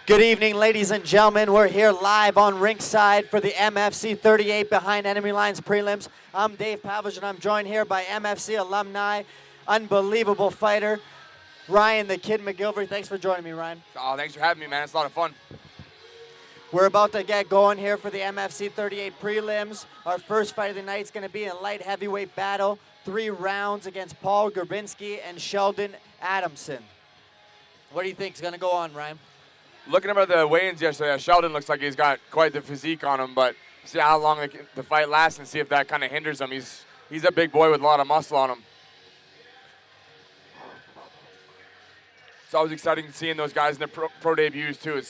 Good evening, ladies and gentlemen. We're here live on Rinkside for the MFC 38 Behind Enemy Lines prelims. I'm Dave Pavlich, and I'm joined here by MFC alumni, unbelievable fighter, Ryan the Kid McGilvery. Thanks for joining me, Ryan. Oh, thanks for having me, man. It's a lot of fun. We're about to get going here for the MFC 38 prelims. Our first fight of the night is going to be a light heavyweight battle, 3 rounds against Paul Grabinski and Sheldon Adamson. What do you think is going to go on, Ryan? Looking at the weigh-ins yesterday, Sheldon looks like he's got quite the physique on him, but see how long the fight lasts and see if that kind of hinders him. He's a big boy with a lot of muscle on him. It's always exciting seeing those guys in their pro debuts, too.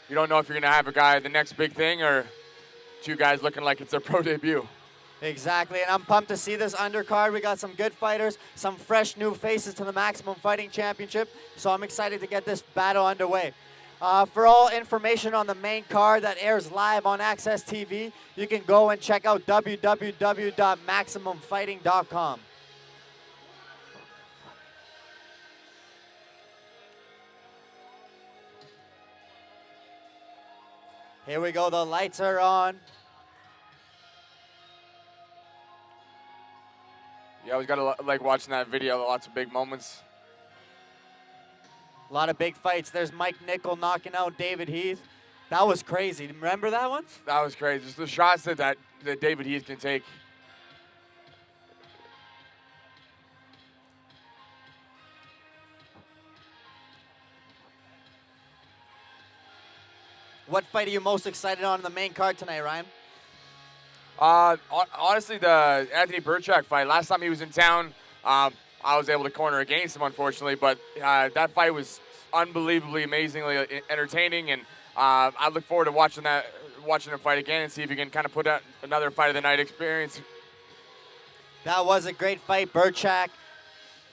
You don't know if you're going to have a guy, the next big thing, or 2 guys looking like it's their pro debut. Exactly, and I'm pumped to see this undercard. We got some good fighters, some fresh new faces to the Maximum Fighting Championship, so I'm excited to get this battle underway. For all information on the main card that airs live on Access TV, you can go and check out www.maximumfighting.com. Here we go, the lights are on. Yeah, I always got to like watching that video, lots of big moments. A lot of big fights. There's Mike Nickel knocking out David Heath. That was crazy. Remember that one? That was crazy. Just the shots that David Heath can take. What fight are you most excited on in the main card tonight, Ryan? Honestly, the Anthony Burchak fight. Last time he was in town, I was able to corner against him, unfortunately. But that fight was unbelievably, amazingly entertaining, and I look forward to watching him fight again and see if he can kind of put out another fight of the night experience. That was a great fight. Burchak,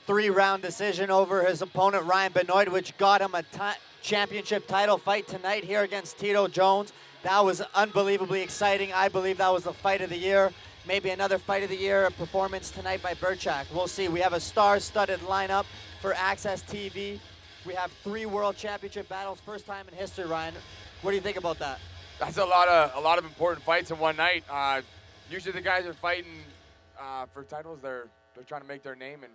3-round decision over his opponent Ryan Benoit, which got him a championship title fight tonight here against Tito Jones. That was unbelievably exciting. I believe that was the fight of the year. Maybe another fight of the year performance tonight by Burchak. We'll see. We have a star-studded lineup for Access TV. We have 3 World Championship battles, first time in history, Ryan. What do you think about that? That's a lot of important fights in one night. Usually the guys are fighting for titles. They're trying to make their name. And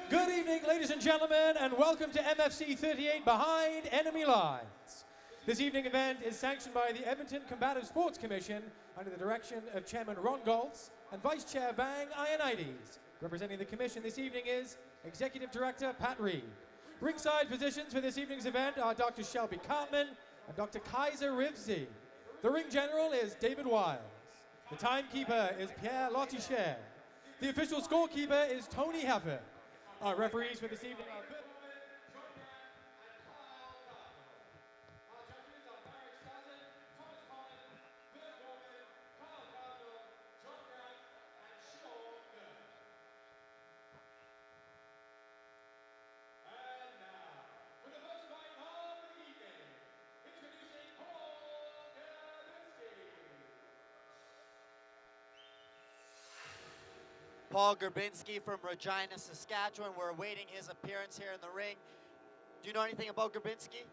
good evening, ladies and gentlemen, and welcome to MFC 38 Behind Enemy Lines. This evening event is sanctioned by the Edmonton Combative Sports Commission under the direction of Chairman Ron Galtz and Vice Chair Vang Ionides. Representing the commission this evening is Executive Director Pat Reed. Ringside physicians for this evening's event are Dr. Shelby Cartman and Dr. Kaiser Rivzi. The ring general is David Wiles. The timekeeper is Pierre Loticher. The official scorekeeper is Tony Heffer. Our referees for this evening are Paul Grabinski from Regina, Saskatchewan. We're awaiting his appearance here in the ring. Do you know anything about Grabinski?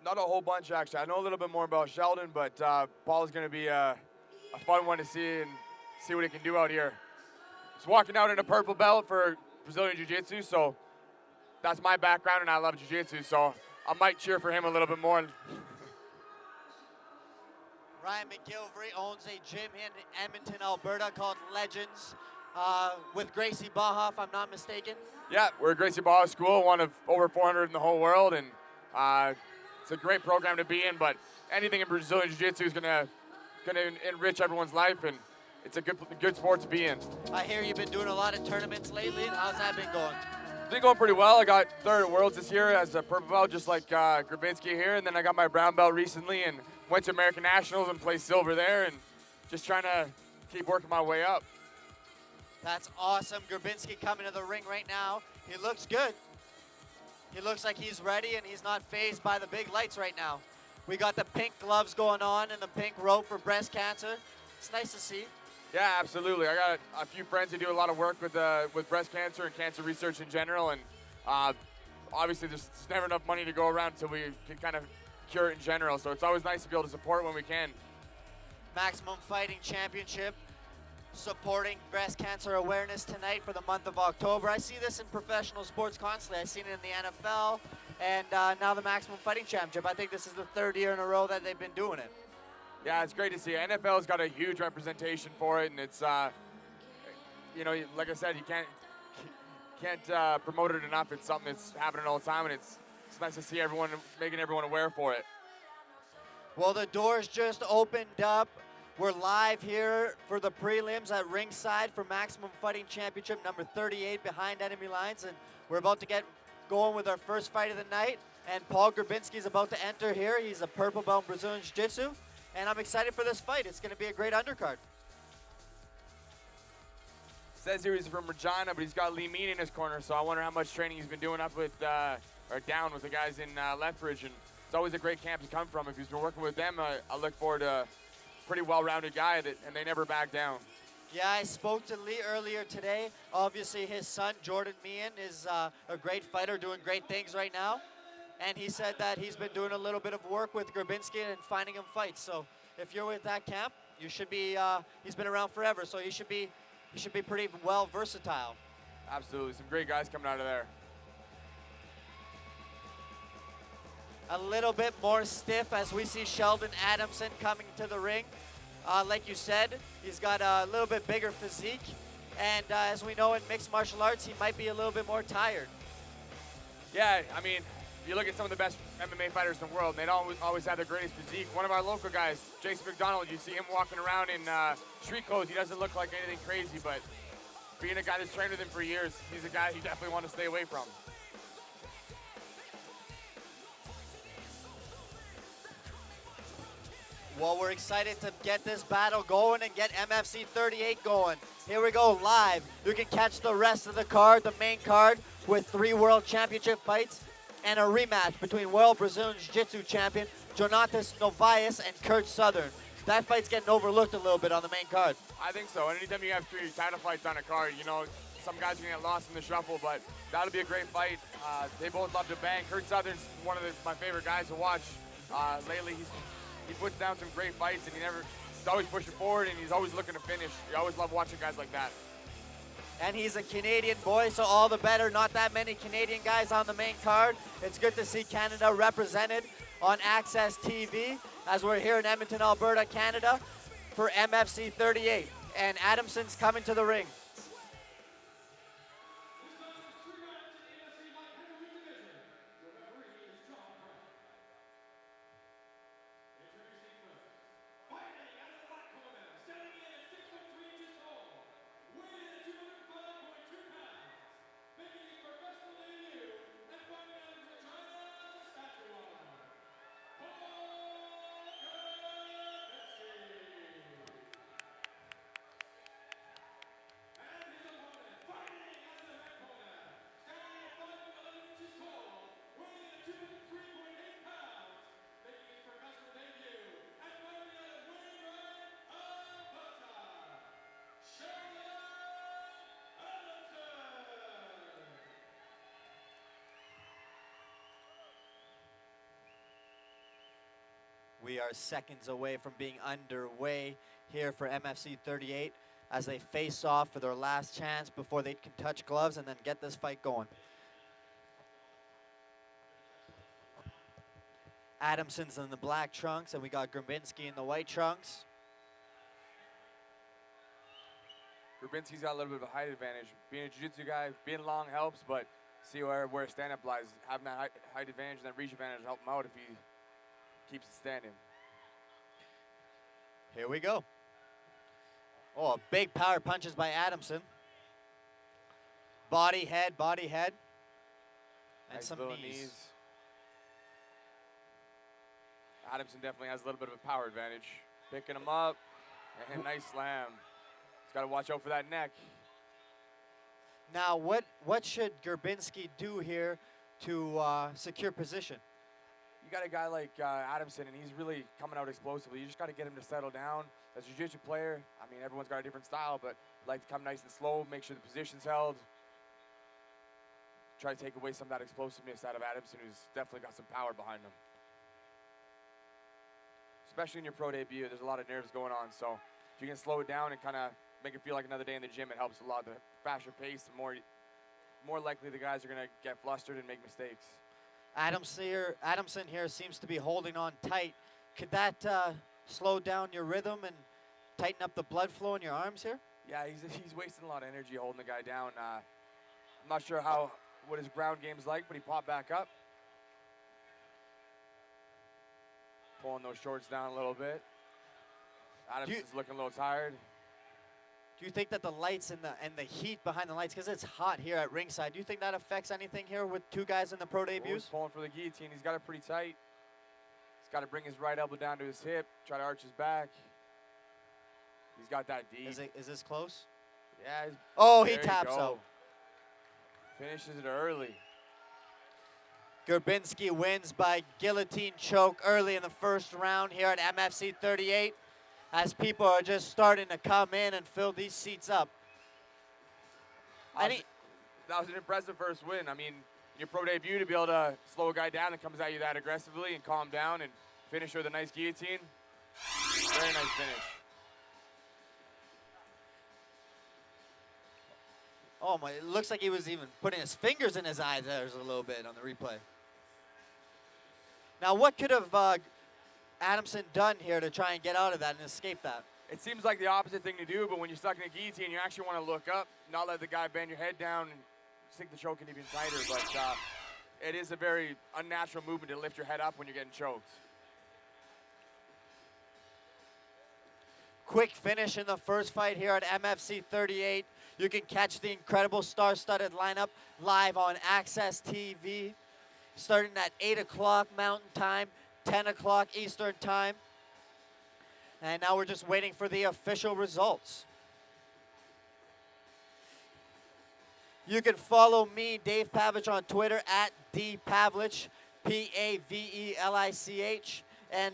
not a whole bunch, actually. I know a little bit more about Sheldon, but Paul is going to be a fun one to see and see what he can do out here. He's walking out in a purple belt for Brazilian Jiu-Jitsu, so that's my background, and I love Jiu-Jitsu, so I might cheer for him a little bit more. Ryan McGilvery owns a gym in Edmonton, Alberta called Legends with Gracie Baja, if I'm not mistaken. Yeah, we're at Gracie Baja School, one of over 400 in the whole world, and it's a great program to be in, but anything in Brazilian Jiu-Jitsu is gonna enrich everyone's life, and it's a good sport to be in. I hear you've been doing a lot of tournaments lately. How's that been going? It's been going pretty well. I got 3rd at Worlds this year as a purple belt, just like Grabinski here, and then I got my brown belt recently and went to American Nationals and played silver there, and just trying to keep working my way up. That's awesome. Grabinski coming to the ring right now. He looks good. He looks like he's ready, and he's not fazed by the big lights right now. We got the pink gloves going on and the pink rope for breast cancer. It's nice to see. Yeah, absolutely. I got a few friends who do a lot of work with breast cancer and cancer research in general, and obviously there's never enough money to go around until we can kind of cure it in general. So it's always nice to be able to support when we can. Maximum Fighting Championship supporting breast cancer awareness tonight for the month of October. I see this in professional sports constantly. I've seen it in the NFL and now the Maximum Fighting Championship. I think this is the 3rd year in a row that they've been doing it. Yeah, it's great to see. NFL's got a huge representation for it, and it's, you know, like I said, you can't promote it enough. It's something that's happening all the time, and it's nice to see everyone, making everyone aware for it. Well, the doors just opened up. We're live here for the prelims at ringside for Maximum Fighting Championship number 38 behind enemy lines, and we're about to get going with our first fight of the night. And Paul Grabinski is about to enter here. He's a purple belt in Brazilian Jiu-Jitsu, and I'm excited for this fight. It's going to be a great undercard. Says here he's from Regina, but he's got Lee Mean in his corner, so I wonder how much training he's been doing up with, or down with the guys in Lethbridge. And it's always a great camp to come from. If he's been working with them, I look forward to a pretty well-rounded guy, and they never back down. Yeah, I spoke to Lee earlier today. Obviously, his son, Jordan Meehan, is a great fighter, doing great things right now. And he said that he's been doing a little bit of work with Grabinski and finding him fights. So if you're with that camp, you should be, he's been around forever, so he should be pretty well versatile. Absolutely, some great guys coming out of there. A little bit more stiff as we see Sheldon Adamson coming to the ring. Like you said, he's got a little bit bigger physique. And as we know in mixed martial arts, he might be a little bit more tired. Yeah, I mean, you look at some of the best MMA fighters in the world, and they don't always have the greatest physique. One of our local guys, Jason McDonald, you see him walking around in street clothes. He doesn't look like anything crazy, but being a guy that's trained with him for years, he's a guy you definitely want to stay away from. Well, we're excited to get this battle going and get MFC 38 going. Here we go, live. You can catch the rest of the card, the main card, with 3 World Championship fights and a rematch between World Brazilian Jiu-Jitsu champion Jonatas Novaes and Kurt Southern. That fight's getting overlooked a little bit on the main card. I think so. Anytime you have 3 title fights on a card, you know, some guys are going to get lost in the shuffle, but that'll be a great fight. They both love to bang. Kurt Southern's one of my favorite guys to watch. Lately, he puts down some great fights, and he's always pushing forward, and he's always looking to finish. You always love watching guys like that. And he's a Canadian boy, so all the better. Not that many Canadian guys on the main card. It's good to see Canada represented on Access TV as we're here in Edmonton, Alberta, Canada for MFC 38. And Adamson's coming to the ring. We are seconds away from being underway here for MFC 38 as they face off for their last chance before they can touch gloves and then get this fight going. Adamson's in the black trunks and we got Grabinski in the white trunks. Grabinski's got a little bit of a height advantage. Being a jiu-jitsu guy, being long helps, but see where stand-up lies. Having that height advantage and that reach advantage will help him out if he keeps it standing. Here we go. Oh, big power punches by Adamson. Body, head, and nice some little knees. Adamson definitely has a little bit of a power advantage. Picking him up, and nice slam. He's got to watch out for that neck. Now, what should Grabinski do here to secure position? You got a guy like Adamson, and he's really coming out explosively. You just got to get him to settle down. As a jiu-jitsu player, I mean, everyone's got a different style, but like to come nice and slow, make sure the position's held. Try to take away some of that explosiveness out of Adamson, who's definitely got some power behind him. especially in your pro debut. There's a lot of nerves going on, so if you can slow it down and kind of make it feel like another day in the gym, it helps a lot. The faster pace, the more likely the guys are going to get flustered and make mistakes. Adamson here seems to be holding on tight. Could that slow down your rhythm and tighten up the blood flow in your arms here? Yeah, he's wasting a lot of energy holding the guy down. I'm not sure what his ground game's like, but he popped back up. Pulling those shorts down a little bit. Adamson's looking a little tired. Do you think that the lights and the heat behind the lights, because it's hot here at ringside, do you think that affects anything here with two guys in the pro debuts? He's pulling for the guillotine. He's got it pretty tight. He's got to bring his right elbow down to his hip, try to arch his back. He's got that deep. Is this close? Yeah. Oh, he taps out. Finishes it early. Gerbinski wins by guillotine choke early in the first round here at MFC 38, as people are just starting to come in and fill these seats up. That was an impressive first win. I mean, your pro debut, to be able to slow a guy down that comes at you that aggressively and calm down and finish with a nice guillotine. Very nice finish. Oh my, it looks like he was even putting his fingers in his eyes there a little bit on the replay. Now what could have Adamson done here to try and get out of that and escape that? It seems like the opposite thing to do, but when you're stuck in a guillotine, you actually want to look up, not let the guy bend your head down and sink the choke in even tighter. But it is a very unnatural movement to lift your head up when you're getting choked. Quick finish in the first fight here at MFC 38. You can catch the incredible star-studded lineup live on Access TV, starting at 8 o'clock Mountain Time, 10 o'clock Eastern Time. And now we're just waiting for the official results. You can follow me, Dave Pavlich, on Twitter at dpavlich, P-A-V-E-L-I-C-H. And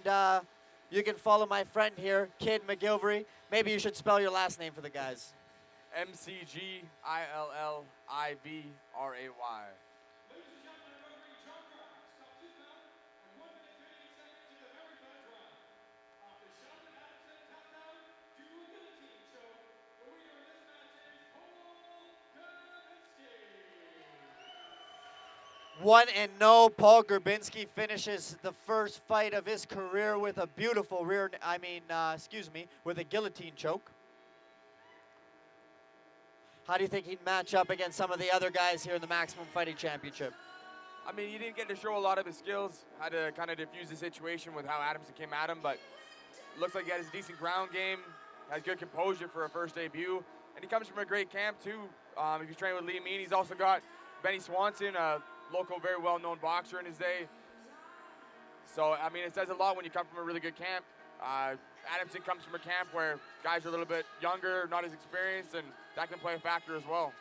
you can follow my friend here, Kid McGilvery. Maybe you should spell your last name for the guys. M-C-G-I-L-L-I-V-R-A-Y. 1-0, Paul Gerbinski finishes the first fight of his career with a beautiful with a guillotine choke. How do you think he'd match up against some of the other guys here in the Maximum Fighting Championship? I mean, he didn't get to show a lot of his skills, had to kind of diffuse the situation with how Adamson came at him, but it looks like he has a decent ground game, has good composure for a first debut, and he comes from a great camp too. He was training with Lee Mean. He's also got Benny Swanson, a local, very well-known boxer in his day. So, I mean, it says a lot when you come from a really good camp. Adamson comes from a camp where guys are a little bit younger, not as experienced, and that can play a factor as well.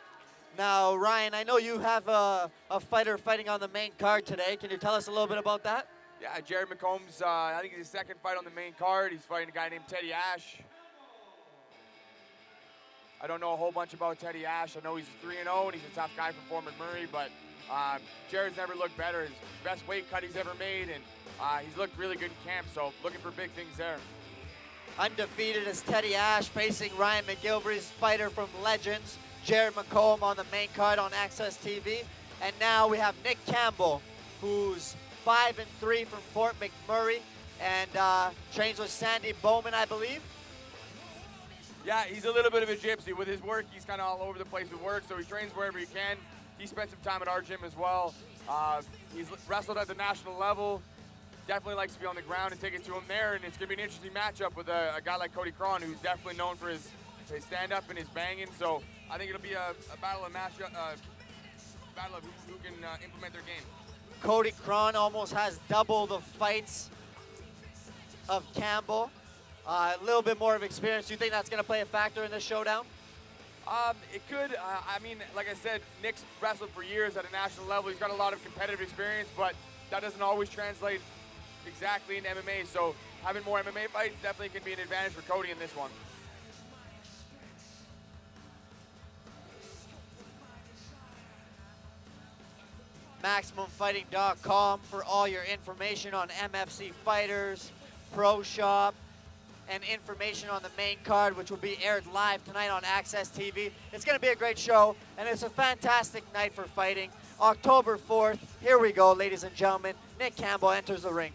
Now, Ryan, I know you have a fighter fighting on the main card today. Can you tell us a little bit about that? Yeah, Jared McCombs, I think it's his second fight on the main card. He's fighting a guy named Teddy Ash. I don't know a whole bunch about Teddy Ash. I know he's 3-0, and he's a tough guy from Fort McMurray, but Jared's never looked better. His best weight cut he's ever made, and he's looked really good in camp, so looking for big things there. Undefeated is Teddy Ash facing Ryan McGilvery's fighter from Legends, Jared McComb, on the main card on Access TV. And now we have Nick Campbell, who's 5-3 from Fort McMurray and trains with Sandy Bowman, I believe. Yeah, he's a little bit of a gypsy. With his work, he's kind of all over the place with work, so he trains wherever he can. He spent some time at our gym as well. He's wrestled at the national level. Definitely likes to be on the ground and take it to him there, and it's going to be an interesting matchup with a guy like Cody Cron, who's definitely known for his stand-up and his banging. So I think it'll be a battle of who can implement their game. Cody Cron almost has double the fights of Campbell. A little bit more of experience. Do you think that's going to play a factor in this showdown? It could. I mean, like I said, Nick's wrestled for years at a national level. He's got a lot of competitive experience, but that doesn't always translate exactly in MMA, so having more MMA fights definitely can be an advantage for Cody in this one. MaximumFighting.com for all your information on MFC fighters, pro shop, and information on the main card, which will be aired live tonight on Access TV. It's going to be a great show, and it's a fantastic night for fighting. October 4th, here we go, ladies and gentlemen. Nick Campbell enters the ring.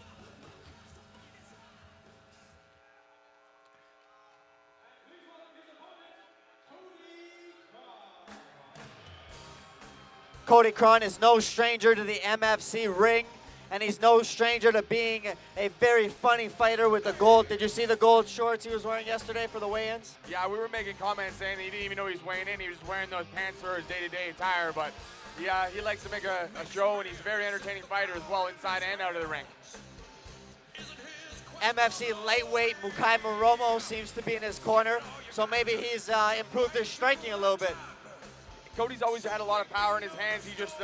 Cody Cron is no stranger to the MFC ring, and he's no stranger to being a very funny fighter with the gold. Did you see the gold shorts he was wearing yesterday for the weigh-ins? Yeah, we were making comments saying that he didn't even know he was weighing in. He was just wearing those pants for his day-to-day attire, but yeah, he likes to make a show, and he's a very entertaining fighter as well, inside and out of the ring. MFC lightweight Mukai Moromo seems to be in his corner, so maybe he's improved his striking a little bit. Cody's always had a lot of power in his hands. He just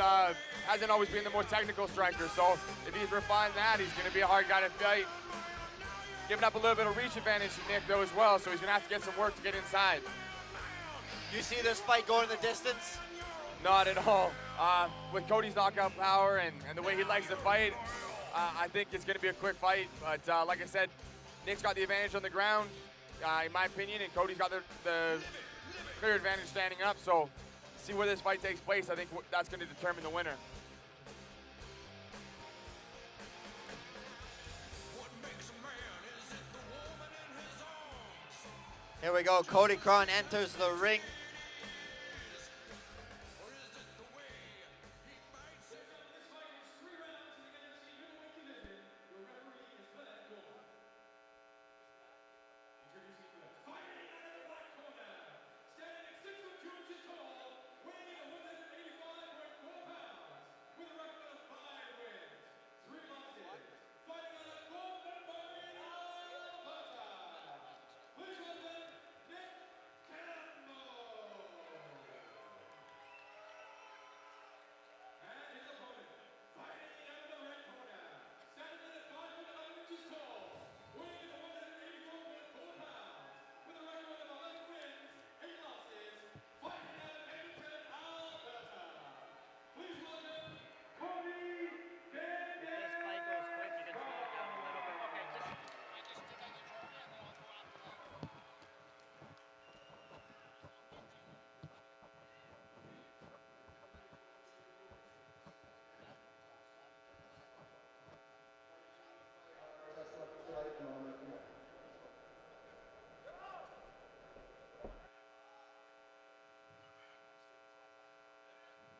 hasn't always been the more technical striker. So if he's refined that, he's going to be a hard guy to fight. Giving up a little bit of reach advantage to Nick, though, as well. So he's going to have to get some work to get inside. You see this fight going the distance? Not at all. With Cody's knockout power and the way he likes to fight, I think it's going to be a quick fight. But like I said, Nick's got the advantage on the ground, in my opinion, and Cody's got the clear advantage standing up. So see where this fight takes place. I think that's going to determine the winner. Here we go. Cody Cron enters the ring.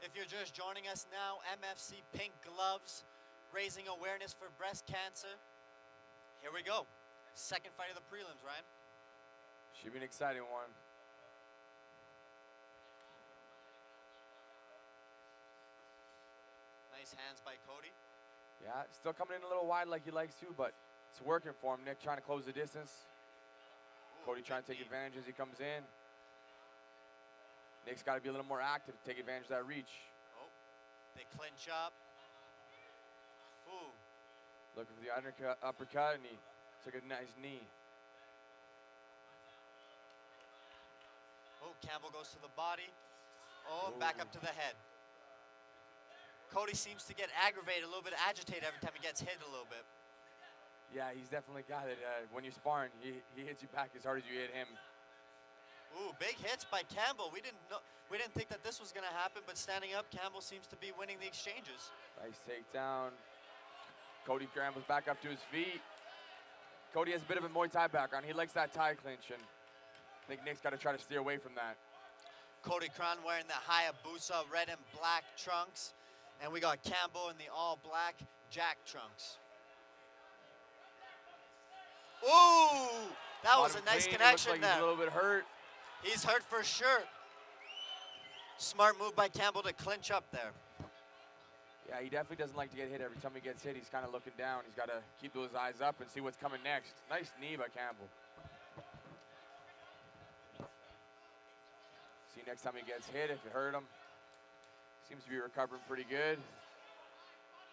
If you're just joining us now, MFC Pink Gloves, raising awareness for breast cancer. Here we go. Second fight of the prelims, Ryan. Should be an exciting one. Nice hands by Cody. Yeah, still coming in a little wide like he likes to, but it's working for him. Nick trying to close the distance. Cody trying to take advantage as he comes in. Nick's got to be a little more active to take advantage of that reach. Oh, they clinch up. Ooh. Looking for the uppercut, and he took a nice knee. Oh, Campbell goes to the body. Oh, and back up to the head. Cody seems to get aggravated, a little bit agitated every time he gets hit a little bit. Yeah, he's definitely got it. When you're sparring, he hits you back as hard as you hit him. Ooh, big hits by Campbell. We didn't think that this was going to happen, but standing up, Campbell seems to be winning the exchanges. Nice takedown. Cody scrambles back up to his feet. Cody has a bit of a Muay Thai background. He likes that Thai clinch, and I think Nick's got to try to steer away from that. Cody Cron wearing the Hayabusa red and black trunks, and we got Campbell in the all black Jack trunks. Ooh, that was a nice connection like there. He's a little bit hurt. He's hurt for sure. Smart move by Campbell to clinch up there. Yeah, he definitely doesn't like to get hit. Every time he gets hit, he's kind of looking down. He's got to keep those eyes up and see what's coming next. Nice knee by Campbell. See next time he gets hit if it hurt him. Seems to be recovering pretty good.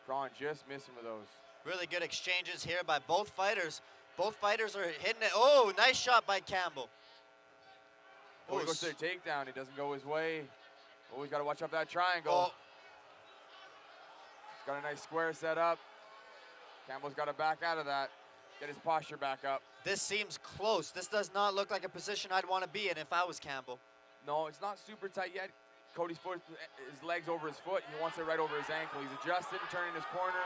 Cron just missing with those. Really good exchanges here by both fighters. Both fighters are hitting it. Oh, nice shot by Campbell. Oh, he goes to the takedown. He doesn't go his way. Always got to watch out for that triangle. Oh. He's got a nice square set up. Campbell's got to back out of that. get his posture back up. This seems close. This does not look like a position I'd want to be in if I was Campbell. No, it's not super tight yet. Cody's foot, his leg's over his foot. He wants it right over his ankle. He's adjusting, turning his corner.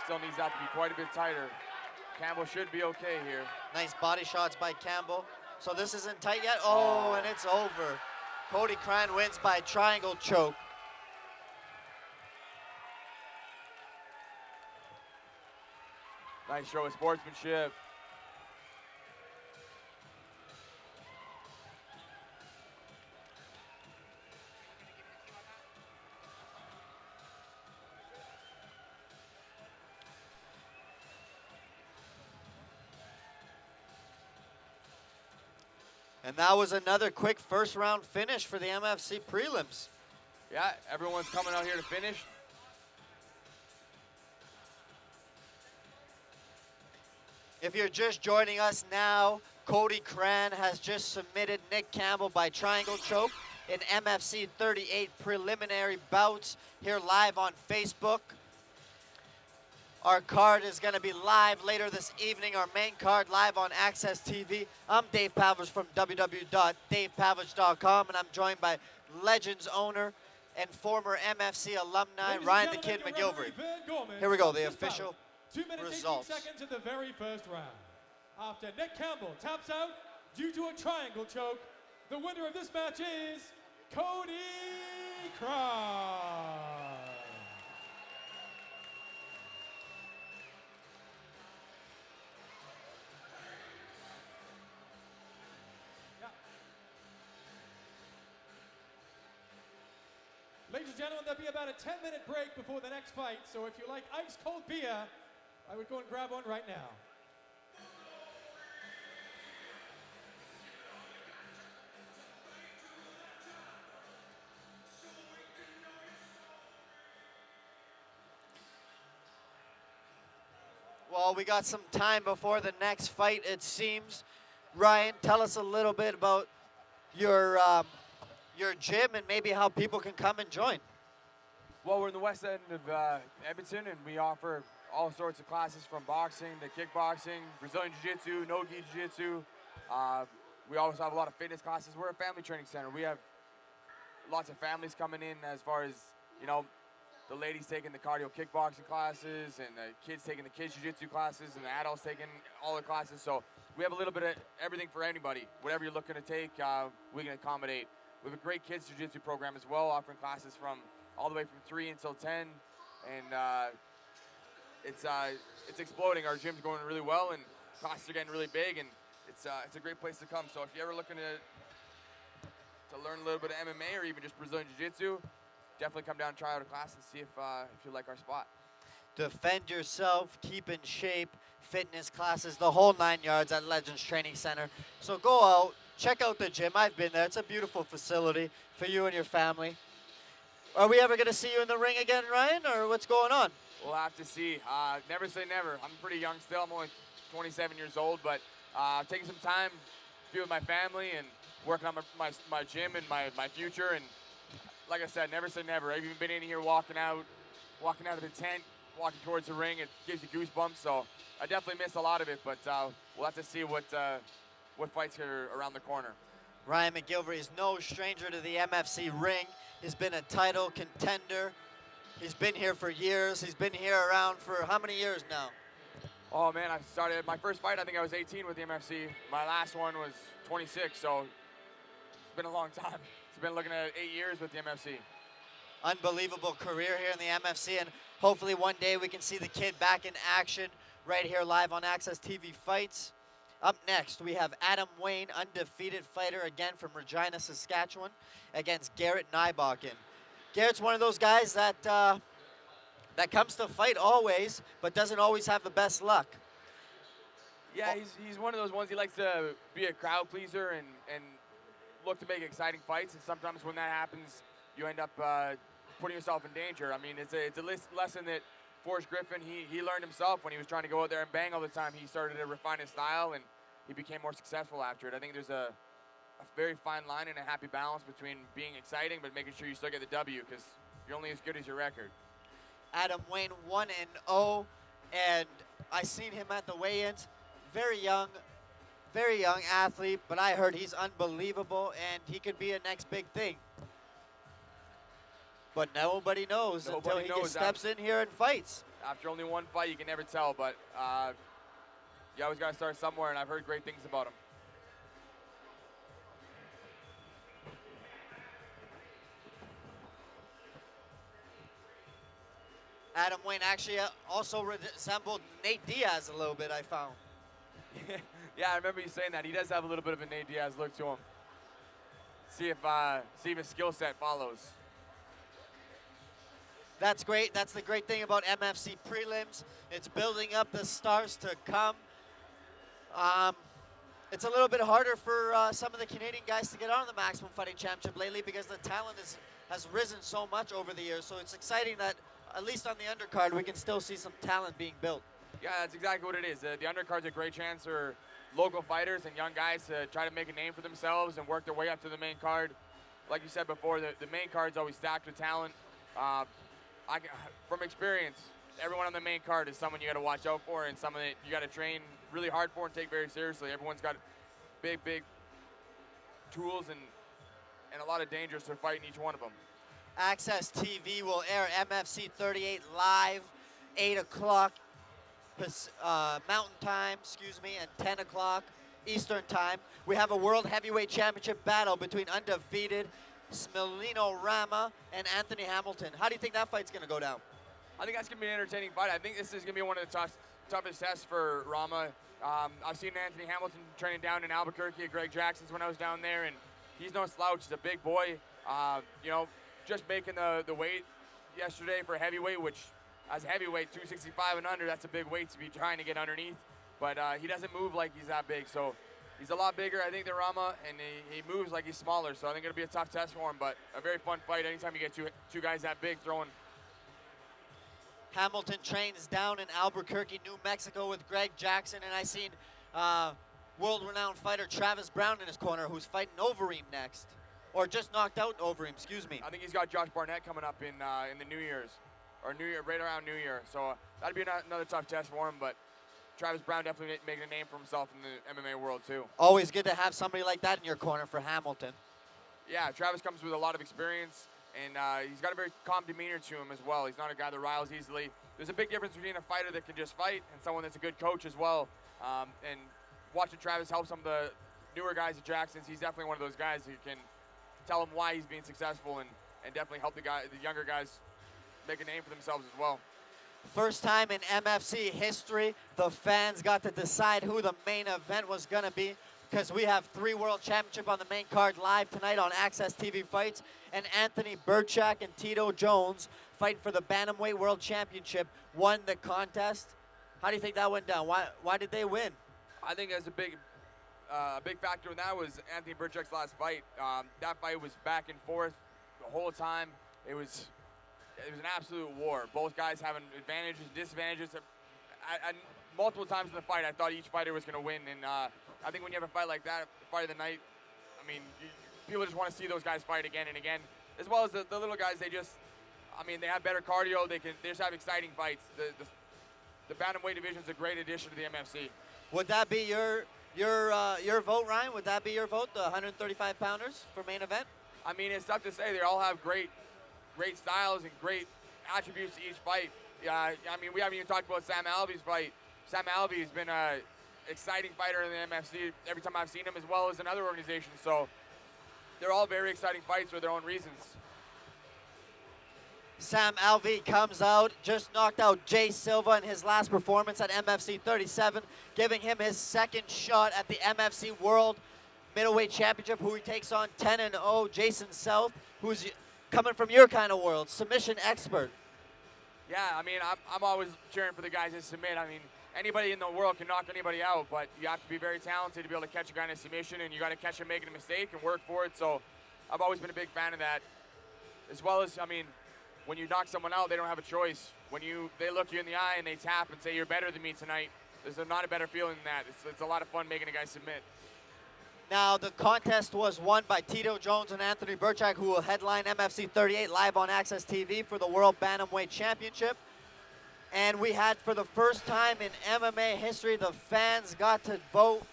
Still needs that to be quite a bit tighter. Campbell should be okay here. Nice body shots by Campbell. So this isn't tight yet. Oh, and it's over. Cody Cran wins by triangle choke. Nice show of sportsmanship. And that was another quick first round finish for the MFC prelims. Yeah, everyone's coming out here to finish. If you're just joining us now, Cody Cran has just submitted Nick Campbell by triangle choke in MFC 38 preliminary bouts here live on Facebook. Our card is going to be live later this evening, our main card live on Access TV. I'm Dave Pavlich from www.davepavlich.com, and I'm joined by Legends owner and former MFC alumni, Ryan the Kid McGilvery. Here we go, the official 2 minutes, results. 18 seconds of the very first round. After Nick Campbell taps out due to a triangle choke, the winner of this match is Cody Cran. Ladies and gentlemen, there'll be about a 10-minute break before the next fight, so if you like ice-cold beer, I would go and grab one right now. Well, we got some time before the next fight, it seems. Ryan, tell us a little bit about your gym and maybe how people can come and join. Well, we're in the west end of Edmonton, and we offer all sorts of classes from boxing to kickboxing, Brazilian Jiu-Jitsu, no-gi Jiu-Jitsu. We also have a lot of fitness classes. We're a family training center. We have lots of families coming in as far as, you know, the ladies taking the cardio kickboxing classes and the kids taking the kids jiu-jitsu classes and the adults taking all the classes. So we have a little bit of everything for anybody. Whatever you're looking to take, we can accommodate. We have a great kids jiu-jitsu program as well, offering classes from all the way from 3 until 10. And it's exploding. Our gym's going really well, and classes are getting really big, and it's a great place to come. So if you're ever looking to learn a little bit of MMA or even just Brazilian Jiu-Jitsu, definitely come down and try out a class and see if you like our spot. Defend yourself, keep in shape, fitness classes, the whole 9 yards at Legends Training Center. So go out, check out the gym. I've been there. It's a beautiful facility for you and your family. Are we ever going to see you in the ring again, Ryan, or what's going on? We'll have to see. Never say never. I'm pretty young still. I'm only 27 years old, but taking some time to be with my family and working on my gym and my future. And like I said, never say never. I've even been in here walking out of the tent, walking towards the ring. It gives you goosebumps. So I definitely miss a lot of it, but we'll have to see what fights are around the corner. Ryan McGilvery is no stranger to the MFC ring. He's been a title contender. He's been here for years. He's been here around for how many years now? Oh man, I started my first fight, I think I was 18 with the MFC. My last one was 26, so it's been a long time. It's been looking at 8 years with the MFC. Unbelievable career here in the MFC, and hopefully one day we can see the kid back in action right here live on Access TV Fights. Up next, we have Adam Wayne, undefeated fighter again from Regina, Saskatchewan, against Garrett Nybakken. Garrett's one of those guys that comes to fight always, but doesn't always have the best luck. Yeah, he's one of those ones. He likes to be a crowd pleaser and look to make exciting fights. And sometimes when that happens, you end up putting yourself in danger. I mean, it's a lesson that Forrest Griffin, he learned himself when he was trying to go out there and bang all the time. He started to refine his style, and he became more successful after it. I think there's a very fine line and a happy balance between being exciting but making sure you still get the W, because you're only as good as your record. Adam Wayne 1-0, and I seen him at the weigh-ins. Very young athlete, but I heard he's unbelievable and he could be a next big thing. But nobody knows until he just steps in here and fights. After only one fight, you can never tell, but you always got to start somewhere, and I've heard great things about him. Adam Wayne actually also resembled Nate Diaz a little bit, I found. Yeah, I remember you saying that. He does have a little bit of a Nate Diaz look to him. See if his skill set follows. That's great. That's the great thing about MFC prelims. It's building up the stars to come. It's a little bit harder for some of the Canadian guys to get on the Maximum Fighting Championship lately because the talent has risen so much over the years. So it's exciting that at least on the undercard we can still see some talent being built. Yeah, that's exactly what it is. The undercard's a great chance for local fighters and young guys to try to make a name for themselves and work their way up to the main card. Like you said before, the main card's always stacked with talent. From experience, everyone on the main card is someone you got to watch out for and someone that you got to train really hard for and take very seriously. Everyone's got big tools and a lot of dangers to fight in each one of them. Access TV will air MFC 38 live, 8 o'clock Mountain Time, and 10 o'clock Eastern Time. We have a World Heavyweight Championship battle between undefeated Smilino Rama and Anthony Hamilton. How do you think that fight's going to go down? I think that's going to be an entertaining fight. I think this is going to be one of the toughest tests for Rama. I've seen Anthony Hamilton training down in Albuquerque at Greg Jackson's when I was down there, and he's no slouch. He's a big boy. Just making the weight yesterday for heavyweight, which as heavyweight, 265 and under, that's a big weight to be trying to get underneath. But he doesn't move like he's that big, so he's a lot bigger, I think, than Rama, and he moves like he's smaller. So I think it'll be a tough test for him, but a very fun fight anytime you get two guys that big throwing. Hamilton trains down in Albuquerque, New Mexico with Greg Jackson, and I seen world-renowned fighter Travis Brown in his corner, who's fighting Overeem next, or just knocked out Overeem, excuse me. I think he's got Josh Barnett coming up in the New Year's, or right around New Year. So that'd be another tough test for him, but Travis Brown definitely making a name for himself in the MMA world too. Always good to have somebody like that in your corner for Hamilton. Yeah, Travis comes with a lot of experience, and he's got a very calm demeanor to him as well. He's not a guy that riles easily. There's a big difference between a fighter that can just fight and someone that's a good coach as well. And watching Travis help some of the newer guys at Jackson's, he's definitely one of those guys who can tell him why he's being successful and definitely help the younger guys make a name for themselves as well. First time in MFC history, the fans got to decide who the main event was going to be, because we have 3 World Championship on the main card live tonight on Access TV Fights, and Anthony Burchak and Tito Jones fighting for the Bantamweight World Championship won the contest. How do you think that went down? Why did they win? I think as a big factor in that was Anthony Burchak's last fight. That fight was back and forth the whole time. It was an absolute war. Both guys having advantages, disadvantages. Multiple times in the fight, I thought each fighter was going to win. And I think when you have a fight like that, fight of the night, I mean, people just want to see those guys fight again and again. As well as the little guys, they have better cardio. They just have exciting fights. The bantamweight division is a great addition to the MFC. Would that be your vote, Ryan? Would that be your vote, the 135 pounders for main event? I mean, it's tough to say. They all have great styles and great attributes to each fight. I mean, we haven't even talked about Sam Alvey's fight. Sam Alvey's been an exciting fighter in the MFC every time I've seen him, as well as in other organizations. So they're all very exciting fights for their own reasons. Sam Alvey comes out, just knocked out Jay Silva in his last performance at MFC 37, giving him his second shot at the MFC World Middleweight Championship, who he takes on 10-0 Jason South, who's coming from your kind of world, submission expert. Yeah, I mean, I'm always cheering for the guys that submit. I mean, anybody in the world can knock anybody out, but you have to be very talented to be able to catch a guy in a submission, and you got to catch him making a mistake and work for it. So I've always been a big fan of that. As well as, I mean, when you knock someone out, they don't have a choice. When they look you in the eye and they tap and say, "You're better than me tonight," there's not a better feeling than that. It's a lot of fun making a guy submit. Now, the contest was won by Tito Jones and Anthony Burchak, who will headline MFC 38 live on Access TV for the World Bantamweight Championship. And we had, for the first time in MMA history, the fans got to vote,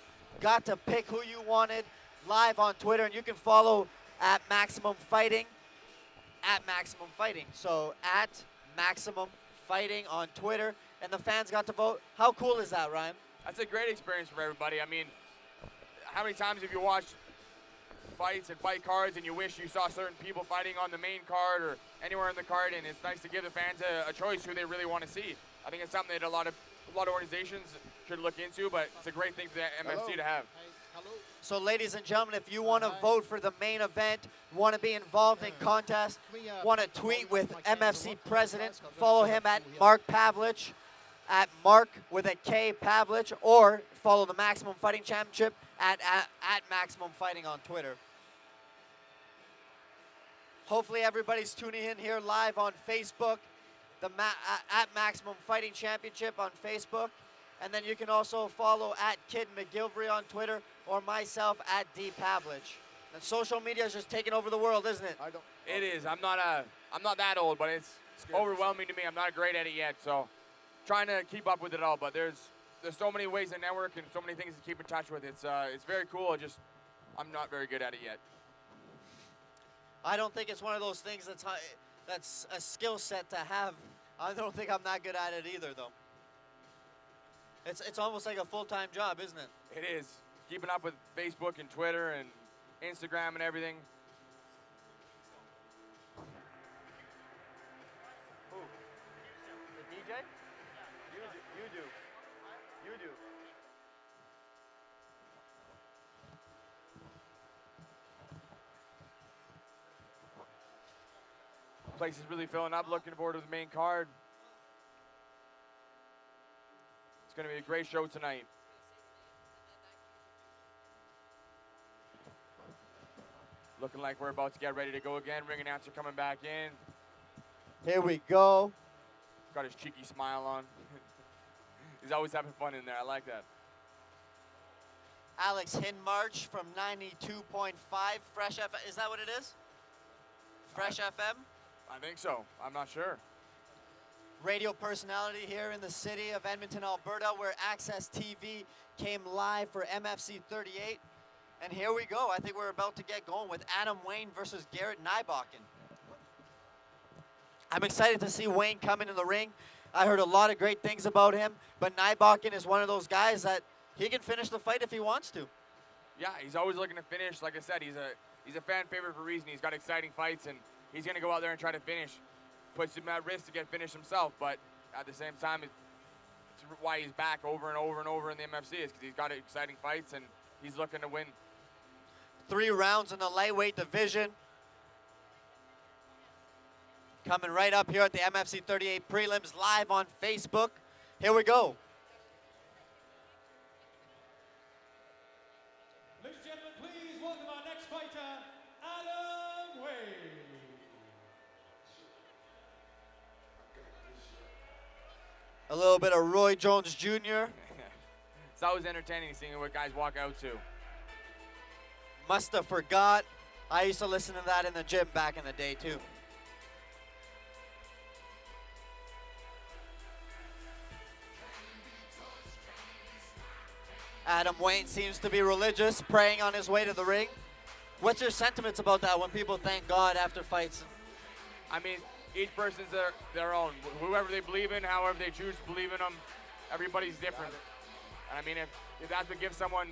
got to pick who you wanted live on Twitter. And you can follow at Maximum Fighting, So at Maximum Fighting on Twitter. And the fans got to vote. How cool is that, Ryan? That's a great experience for everybody. I mean, how many times have you watched fights and fight cards and you wish you saw certain people fighting on the main card or anywhere in the card, and it's nice to give the fans a choice who they really want to see. I think it's something that a lot of organizations should look into, but it's a great thing for the MFC to have. So ladies and gentlemen, if you want to vote for the main event, want to be involved in contest, want to tweet with MFC President, follow him at Mark Pavlich, at Mark with a K Pavlich, or follow the Maximum Fighting Championship at Maximum Fighting on Twitter. Hopefully everybody's tuning in here live on Facebook, at Maximum Fighting Championship on Facebook. And then you can also follow at Kid McGilvery on Twitter or myself at D Pavlich. And social media is just taking over the world, isn't it? It is. I'm not that old, but it's overwhelming to me. I'm not great at it yet, so trying to keep up with it all. But there's so many ways to network and so many things to keep in touch with. It's very cool. I'm not very good at it yet. I don't think it's one of those things that's a skill set to have. I don't think I'm that good at it either, though. It's almost like a full-time job, isn't it? It is. Keeping up with Facebook and Twitter and Instagram and everything. Who? The DJ? You do. Place is really filling up. Looking forward to the main card. It's going to be a great show tonight. Looking like we're about to get ready to go again. Ring announcer coming back in. Here we go. Got his cheeky smile on. He's always having fun in there. I like that. Alex Hinmarch from 92.5 Fresh FM. Is that what it is? Fresh FM? I think so. I'm not sure. Radio personality here in the city of Edmonton, Alberta, where Access TV came live for MFC 38. And here we go. I think we're about to get going with Adam Wayne versus Garrett Nybakken. I'm excited to see Wayne come into the ring. I heard a lot of great things about him, but Nybakken is one of those guys that he can finish the fight if he wants to. Yeah, he's always looking to finish. Like I said, he's a fan favorite for a reason. He's got exciting fights, and he's going to go out there and try to finish. Puts him at risk to get finished himself, but at the same time, it's why he's back over and over and over in the MFC is because he's got exciting fights, and he's looking to win. 3 rounds in the lightweight division. Coming right up here at the MFC 38 prelims live on Facebook. Here we go. Ladies and gentlemen, please welcome our next fighter, Adam Wayne. A little bit of Roy Jones Jr. It's always entertaining seeing what guys walk out to. Must have forgot. I used to listen to that in the gym back in the day too. Adam Wayne seems to be religious, praying on his way to the ring. What's your sentiments about that when people thank God after fights? I mean, each person's their own. Whoever they believe in, however they choose to believe in them, everybody's different. And I mean, if that's what gives someone,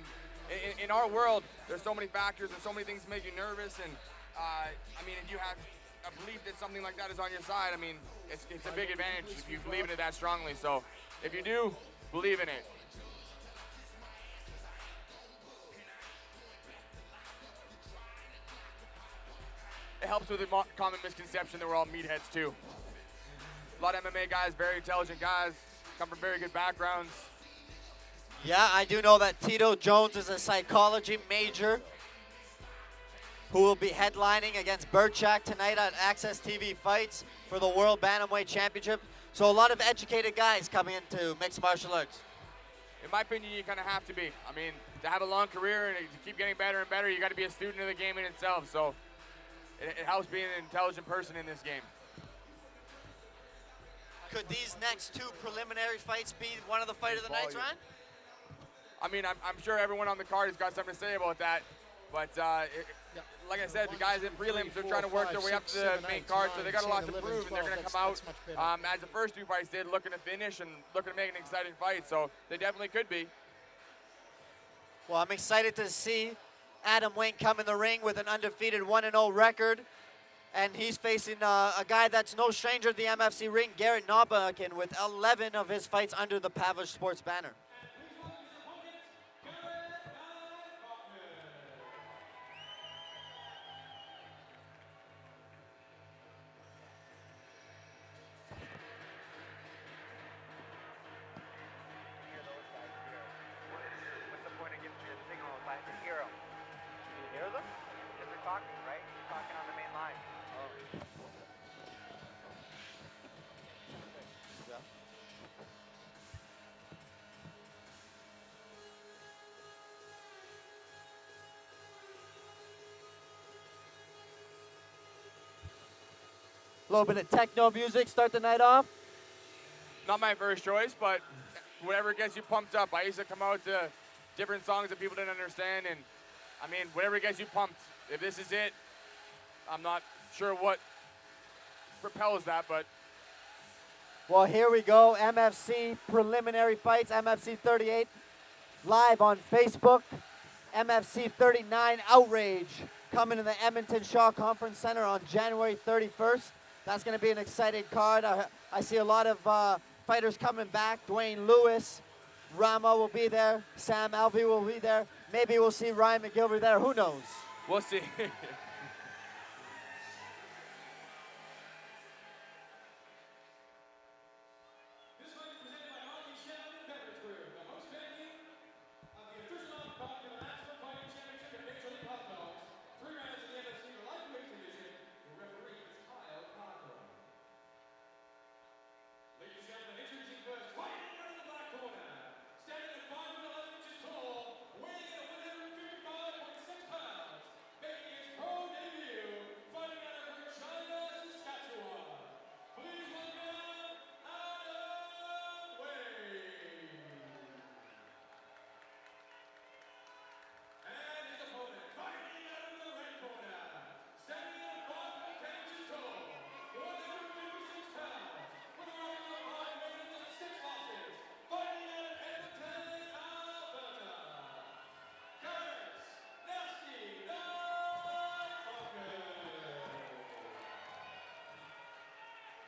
in our world, there's so many factors and so many things that make you nervous. And I mean, if you have a belief that something like that is on your side, I mean, it's a big advantage if you believe in it that strongly. So if you do, believe in it. It helps with the common misconception that we're all meatheads too. A lot of MMA guys, very intelligent guys, come from very good backgrounds. Yeah, I do know that Tito Jones is a psychology major who will be headlining against Burchak tonight on Access TV Fights for the World Bantamweight Championship. So a lot of educated guys coming into mixed martial arts. In my opinion, you kind of have to be. I mean, to have a long career and to keep getting better and better, you got to be a student of the game in itself. So it helps being an intelligent person in this game. Could these next two preliminary fights be one of the fight of the nights, Ryan? I mean, I'm sure everyone on the card has got something to say about that. But like I said, the guys in prelims are trying to work their way up to the main card, so they got a lot to prove, and they're going to come out as the first two fights did, looking to finish and looking to make an exciting fight. So they definitely could be. Well, I'm excited to see Adam Wayne come in the ring with an undefeated 1-0 record. And he's facing a guy that's no stranger to the MFC ring, Garrett Nobakin, with 11 of his fights under the Pavlish Sports banner. What's the point of giving me a signal if I can hear them? Can you hear them? Because they're talking, right? They're talking on the main line. A little bit of techno music, start the night off. Not my first choice, but whatever gets you pumped up. I used to come out to different songs that people didn't understand, and I mean, whatever gets you pumped. If this is it, I'm not sure what propels that, but. Well, here we go, MFC preliminary fights, MFC 38, live on Facebook. MFC 39 Outrage coming to the Edmonton Shaw Conference Center on January 31st. That's going to be an exciting card. I see a lot of fighters coming back. Dwayne Lewis, Rama will be there. Sam Alvey will be there. Maybe we'll see Ryan McGilvery there. Who knows? We'll see.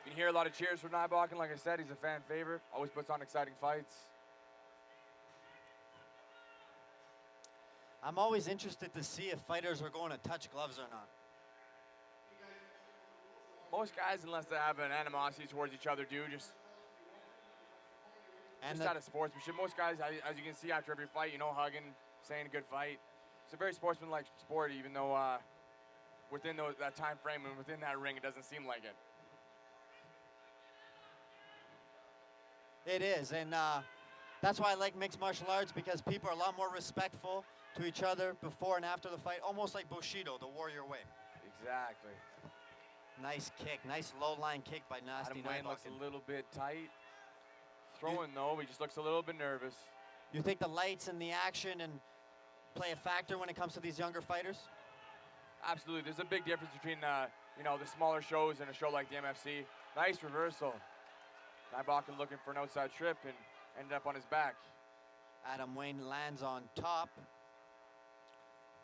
You can hear a lot of cheers for Nybakken. Like I said, he's a fan favorite. Always puts on exciting fights. I'm always interested to see if fighters are going to touch gloves or not. Most guys, unless they have an animosity towards each other, do just out of sportsmanship. Most guys, as you can see after every fight, hugging, saying good fight. It's a very sportsmanlike sport, even though within that time frame and within that ring, it doesn't seem like it. It is, and that's why I like mixed martial arts, because people are a lot more respectful to each other before and after the fight, almost like Bushido, the warrior way. Exactly. Nice kick, nice low line kick by Nasty Adam Wayne looks Nybakken. a little bit tight. Throwing though, he just looks a little bit nervous. You think the lights and the action and play a factor when it comes to these younger fighters? Absolutely. There's a big difference between the smaller shows and a show like the MFC. Nice reversal. Nybakken looking for an outside trip and ended up on his back. Adam Wayne lands on top.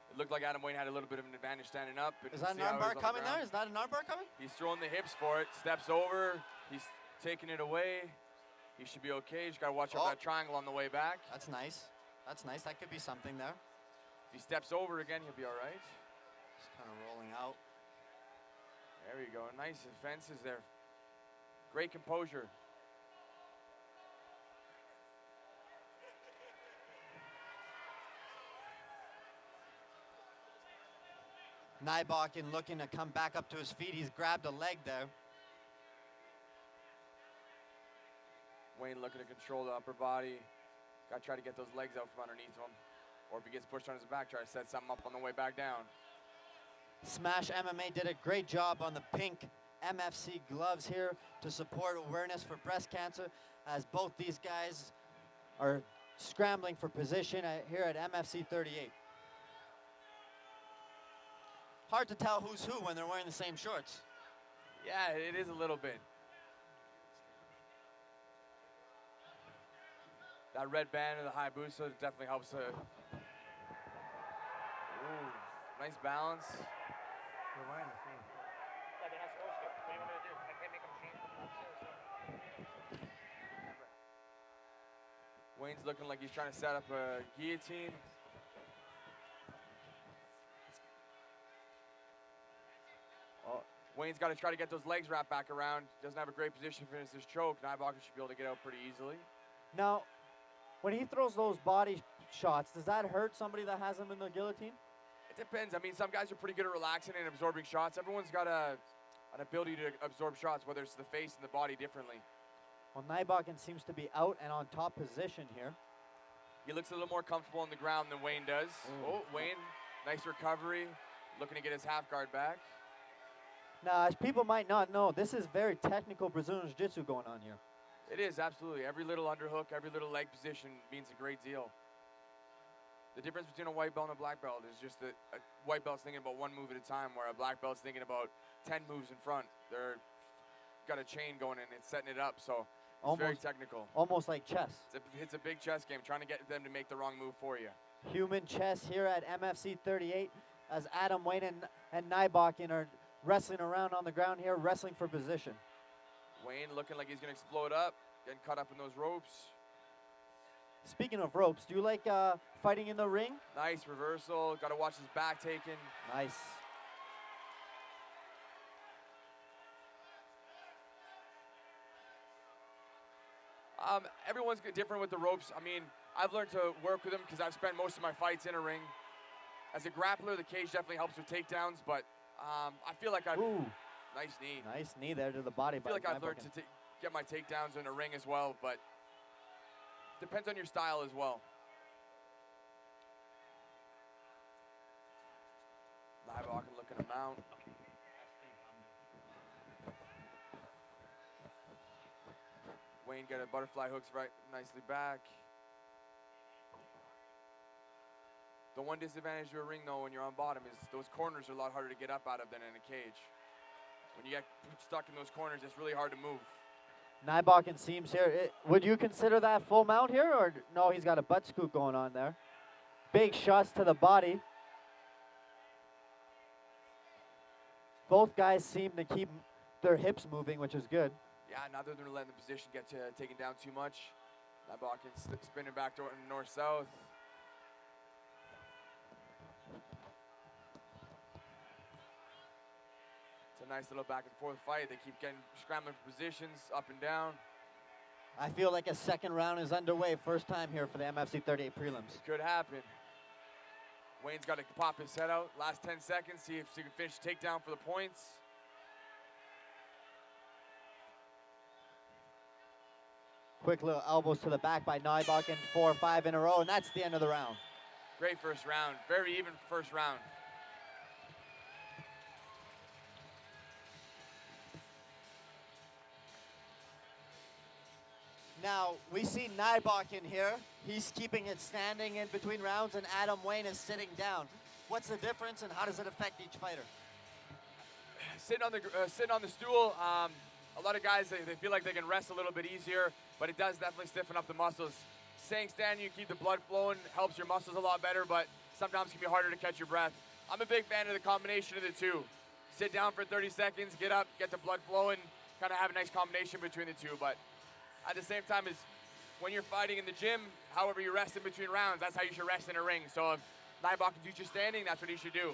It looked like Adam Wayne had a little bit of an advantage standing up. Is that an armbar coming there? Is that an armbar coming? He's throwing the hips for it, steps over, he's taking it away. He should be okay. Just got to watch out for that triangle on the way back. That's nice. That's nice. That could be something there. If he steps over again, he'll be all right. Just kind of rolling out. There we go. Nice defenses there. Great composure. Nybakken looking to come back up to his feet. He's grabbed a leg there. Wayne looking to control the upper body. Got to try to get those legs out from underneath him. Or if he gets pushed on his back, try to set something up on the way back down. Smash MMA did a great job on the pink MFC gloves here to support awareness for breast cancer, as both these guys are scrambling for position here at MFC 38. Hard to tell who's who when they're wearing the same shorts. Yeah, it is a little bit. That red band and the high boots, so it definitely helps. Ooh, nice balance. We're wearing the same. Yeah, they have supposed to. What do you want me to do? I can't make them change the Wayne's looking like he's trying to set up a guillotine. Oh, Wayne's got to try to get those legs wrapped back around. Doesn't have a great position to finish this choke. Nybacher should be able to get out pretty easily. Now, when he throws those body shots, does that hurt somebody that has him in the guillotine? It depends. I mean, some guys are pretty good at relaxing and absorbing shots. Everyone's got an ability to absorb shots, whether it's the face and the body differently. Well, Nybacher seems to be out and on top position here. He looks a little more comfortable on the ground than Wayne does. Oh, Wayne, nice recovery. Looking to get his half guard back. Now, as people might not know, this is very technical Brazilian Jiu-Jitsu going on here. It is, absolutely. Every little underhook, every little leg position means a great deal. The difference between a white belt and a black belt is just that a white belt's thinking about one move at a time, where a black belt's thinking about 10 moves in front. They're got a chain going in and setting it up, so it's very technical. Almost like chess. It's a big chess game, trying to get them to make the wrong move for you. Human chess here at MFC 38, as Adam Wayne and Nybacher are wrestling around on the ground here, wrestling for position. Wayne looking like he's going to explode up, getting caught up in those ropes. Speaking of ropes, do you like fighting in the ring? Nice reversal. Got to watch his back taken. Nice. Everyone's different with the ropes. I mean, I've learned to work with them because I've spent most of my fights in a ring. As a grappler, the cage definitely helps with takedowns, but I feel like I've... Ooh. Nice knee. Nice knee there to the body. I feel like I've learned to get my takedowns in a ring as well, but depends on your style as well. Nybacher looking to mount. Wayne got a butterfly hooks right nicely back. The one disadvantage to a ring, though, when you're on bottom is those corners are a lot harder to get up out of than in a cage. When you get stuck in those corners, it's really hard to move. Nybacher seems here. Would you consider that full mount here, or no? He's got a butt scoop going on there. Big shots to the body. Both guys seem to keep their hips moving, which is good. Yeah, neither of them are letting the position get taken down too much. Nybacher spinning back to north-south. It's a nice little back and forth fight. They keep getting scrambling for positions, up and down. I feel like a second round is underway. First time here for the MFC 38 prelims. Could happen. Wayne's got to pop his head out. Last 10 seconds, see if he can finish the takedown for the points. Quick little elbows to the back by Nybacher, 4 or 5 in a row, and that's the end of the round. Great first round. Very even first round. Now, we see Nybacher here. He's keeping it standing in between rounds, and Adam Wayne is sitting down. What's the difference, and how does it affect each fighter? Sitting on the stool, a lot of guys, they feel like they can rest a little bit easier, but it does definitely stiffen up the muscles. Staying standing, you keep the blood flowing, helps your muscles a lot better, but sometimes it can be harder to catch your breath. I'm a big fan of the combination of the two. Sit down for 30 seconds, get up, get the blood flowing, kind of have a nice combination between the two, but at the same time, is when you're fighting in the gym, however you rest in between rounds, that's how you should rest in a ring. So if Nybacher can teach you standing, that's what he should do.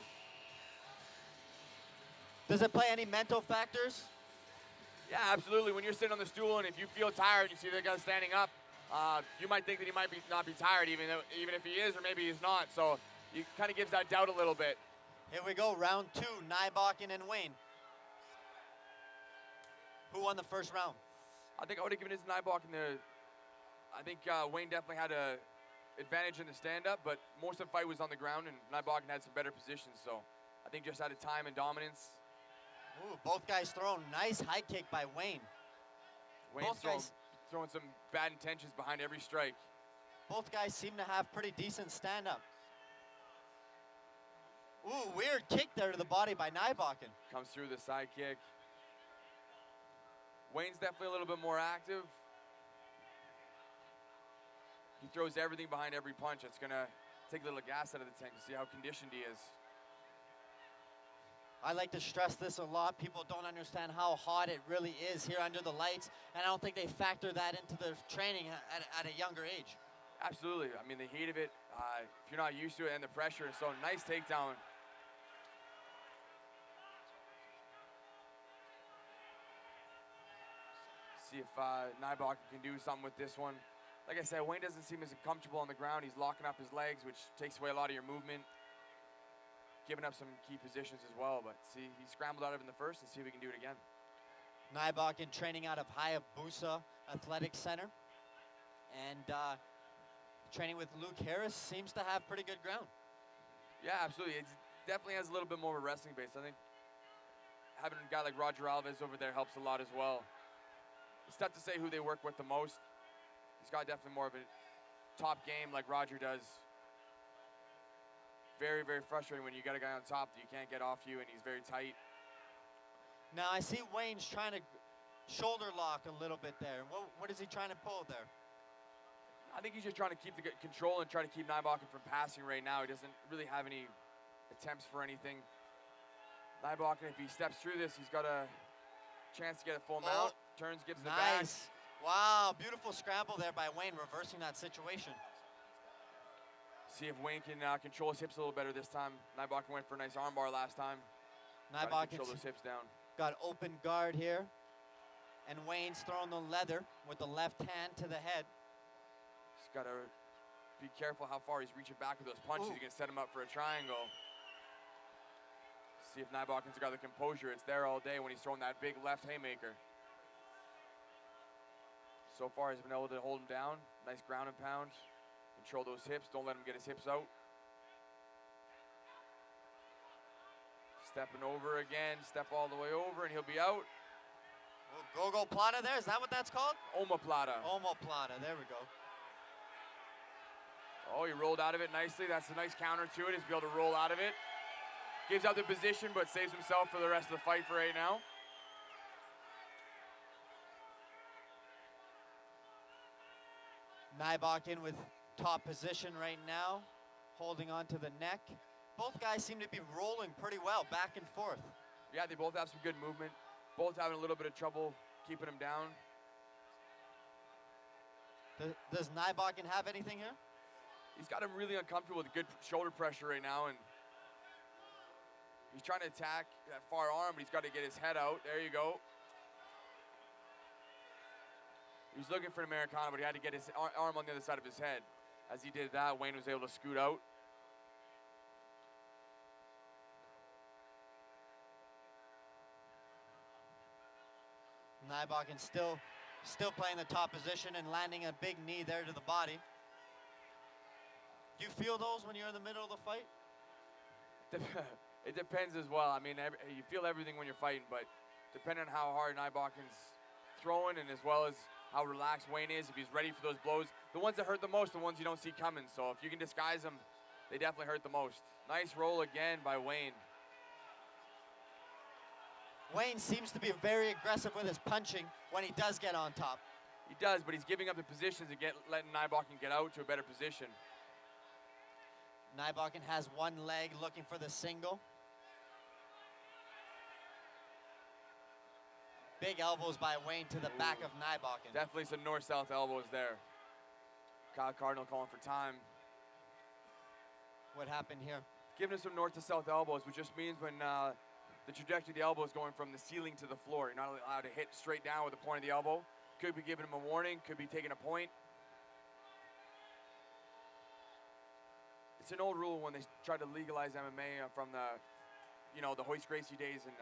Does it play any mental factors? Yeah, absolutely. When you're sitting on the stool and if you feel tired, you see the guy standing up, you might think that he might not be tired, even if he is, or maybe he's not. So it kind of gives that doubt a little bit. Here we go, round 2, Nybacher and Wayne. Who won the first round? I think I would have given it to Nybacher in the. I think Wayne definitely had an advantage in the stand-up, but most of the fight was on the ground, and Nybacher had some better positions. So I think just out of time and dominance, Ooh, both guys throwing nice high kick by Wayne. Wayne's Both guys, throwing some bad intentions behind every strike. both guys seem to have pretty decent stand-up. Ooh, weird kick there to the body by Nybakken. Comes through the side kick. Wayne's definitely a little bit more active. He throws everything behind every punch. It's gonna take a little gas out of the tank to see how conditioned he is. I like to stress this a lot. People don't understand how hot it really is here under the lights, and I don't think they factor that into their training at a younger age. Absolutely. I mean, the heat of it, if you're not used to it, and the pressure. So nice takedown. See if Nybakken can do something with this one. Like I said, Wayne doesn't seem as comfortable on the ground. He's locking up his legs, which takes away a lot of your movement. Giving up some key positions as well, but see, he scrambled out of it in the first, and see if we can do it again. Nybakken training out of Hayabusa Athletic Center, and training with Luke Harris, seems to have pretty good ground. Yeah, absolutely. It definitely has a little bit more of a wrestling base. I think having a guy like Roger Alves over there helps a lot as well. It's tough to say who they work with the most. He's got definitely more of a top game like Roger does. Very, very frustrating when you got a guy on top that you can't get off you, and he's very tight. Now I see Wayne's trying to shoulder lock a little bit there. What is he trying to pull there? I think he's just trying to keep the control and try to keep Nybakken from passing right now. He doesn't really have any attempts for anything. Nybakken, if he steps through this, he's got a chance to get a full mount. Turns, gives the back. Nice. Wow, beautiful scramble there by Wayne, reversing that situation. See if Wayne can control his hips a little better this time. Nybakken went for a nice armbar last time. Nybakken control those hips down. Got open guard here. And Wayne's throwing the leather with the left hand to the head. He's got to be careful how far he's reaching back with those punches. He's going to set him up for a triangle. See if Nybakken's got the composure. It's there all day when he's throwing that big left haymaker. So far, he's been able to hold him down. Nice ground and pound. Control those hips. Don't let him get his hips out. Stepping over again. Step all the way over, and he'll be out. Gogo Plata there. Is that what that's called? Omoplata. Omoplata. There we go. Oh, he rolled out of it nicely. That's a nice counter to it. He's be able to roll out of it. Gives out the position, but saves himself for the rest of the fight for right now. Nybakken with top position right now, holding on to the neck. Both guys seem to be rolling pretty well, back and forth. Yeah, they both have some good movement. Both having a little bit of trouble keeping him down. Does Nybakken have anything here? He's got him really uncomfortable with good shoulder pressure right now, and he's trying to attack that far arm, but he's got to get his head out. There you go. He was looking for an Americana, but he had to get his arm on the other side of his head. As he did that, Wayne was able to scoot out. Nybakken still playing the top position and landing a big knee there to the body. Do you feel those when you're in the middle of the fight? It depends as well. I mean, you feel everything when you're fighting, but depending on how hard Nybakken's throwing and as well as how relaxed Wayne is, if he's ready for those blows. The ones that hurt the most, the ones you don't see coming. So if you can disguise them, they definitely hurt the most. Nice roll again by Wayne. Wayne seems to be very aggressive with his punching when he does get on top. He does, but he's giving up the positions and letting Nybakken get out to a better position. Nybakken has one leg looking for the single. Big elbows by Wayne to the back of Nybakken. Definitely some north-south elbows there. Kyle Cardinal calling for time. What happened here? Giving him some north to south elbows, which just means when the trajectory of the elbow is going from the ceiling to the floor. You're not allowed to hit straight down with the point of the elbow. Could be giving him a warning, could be taking a point. It's an old rule when they tried to legalize MMA from the Hoist Gracie days, and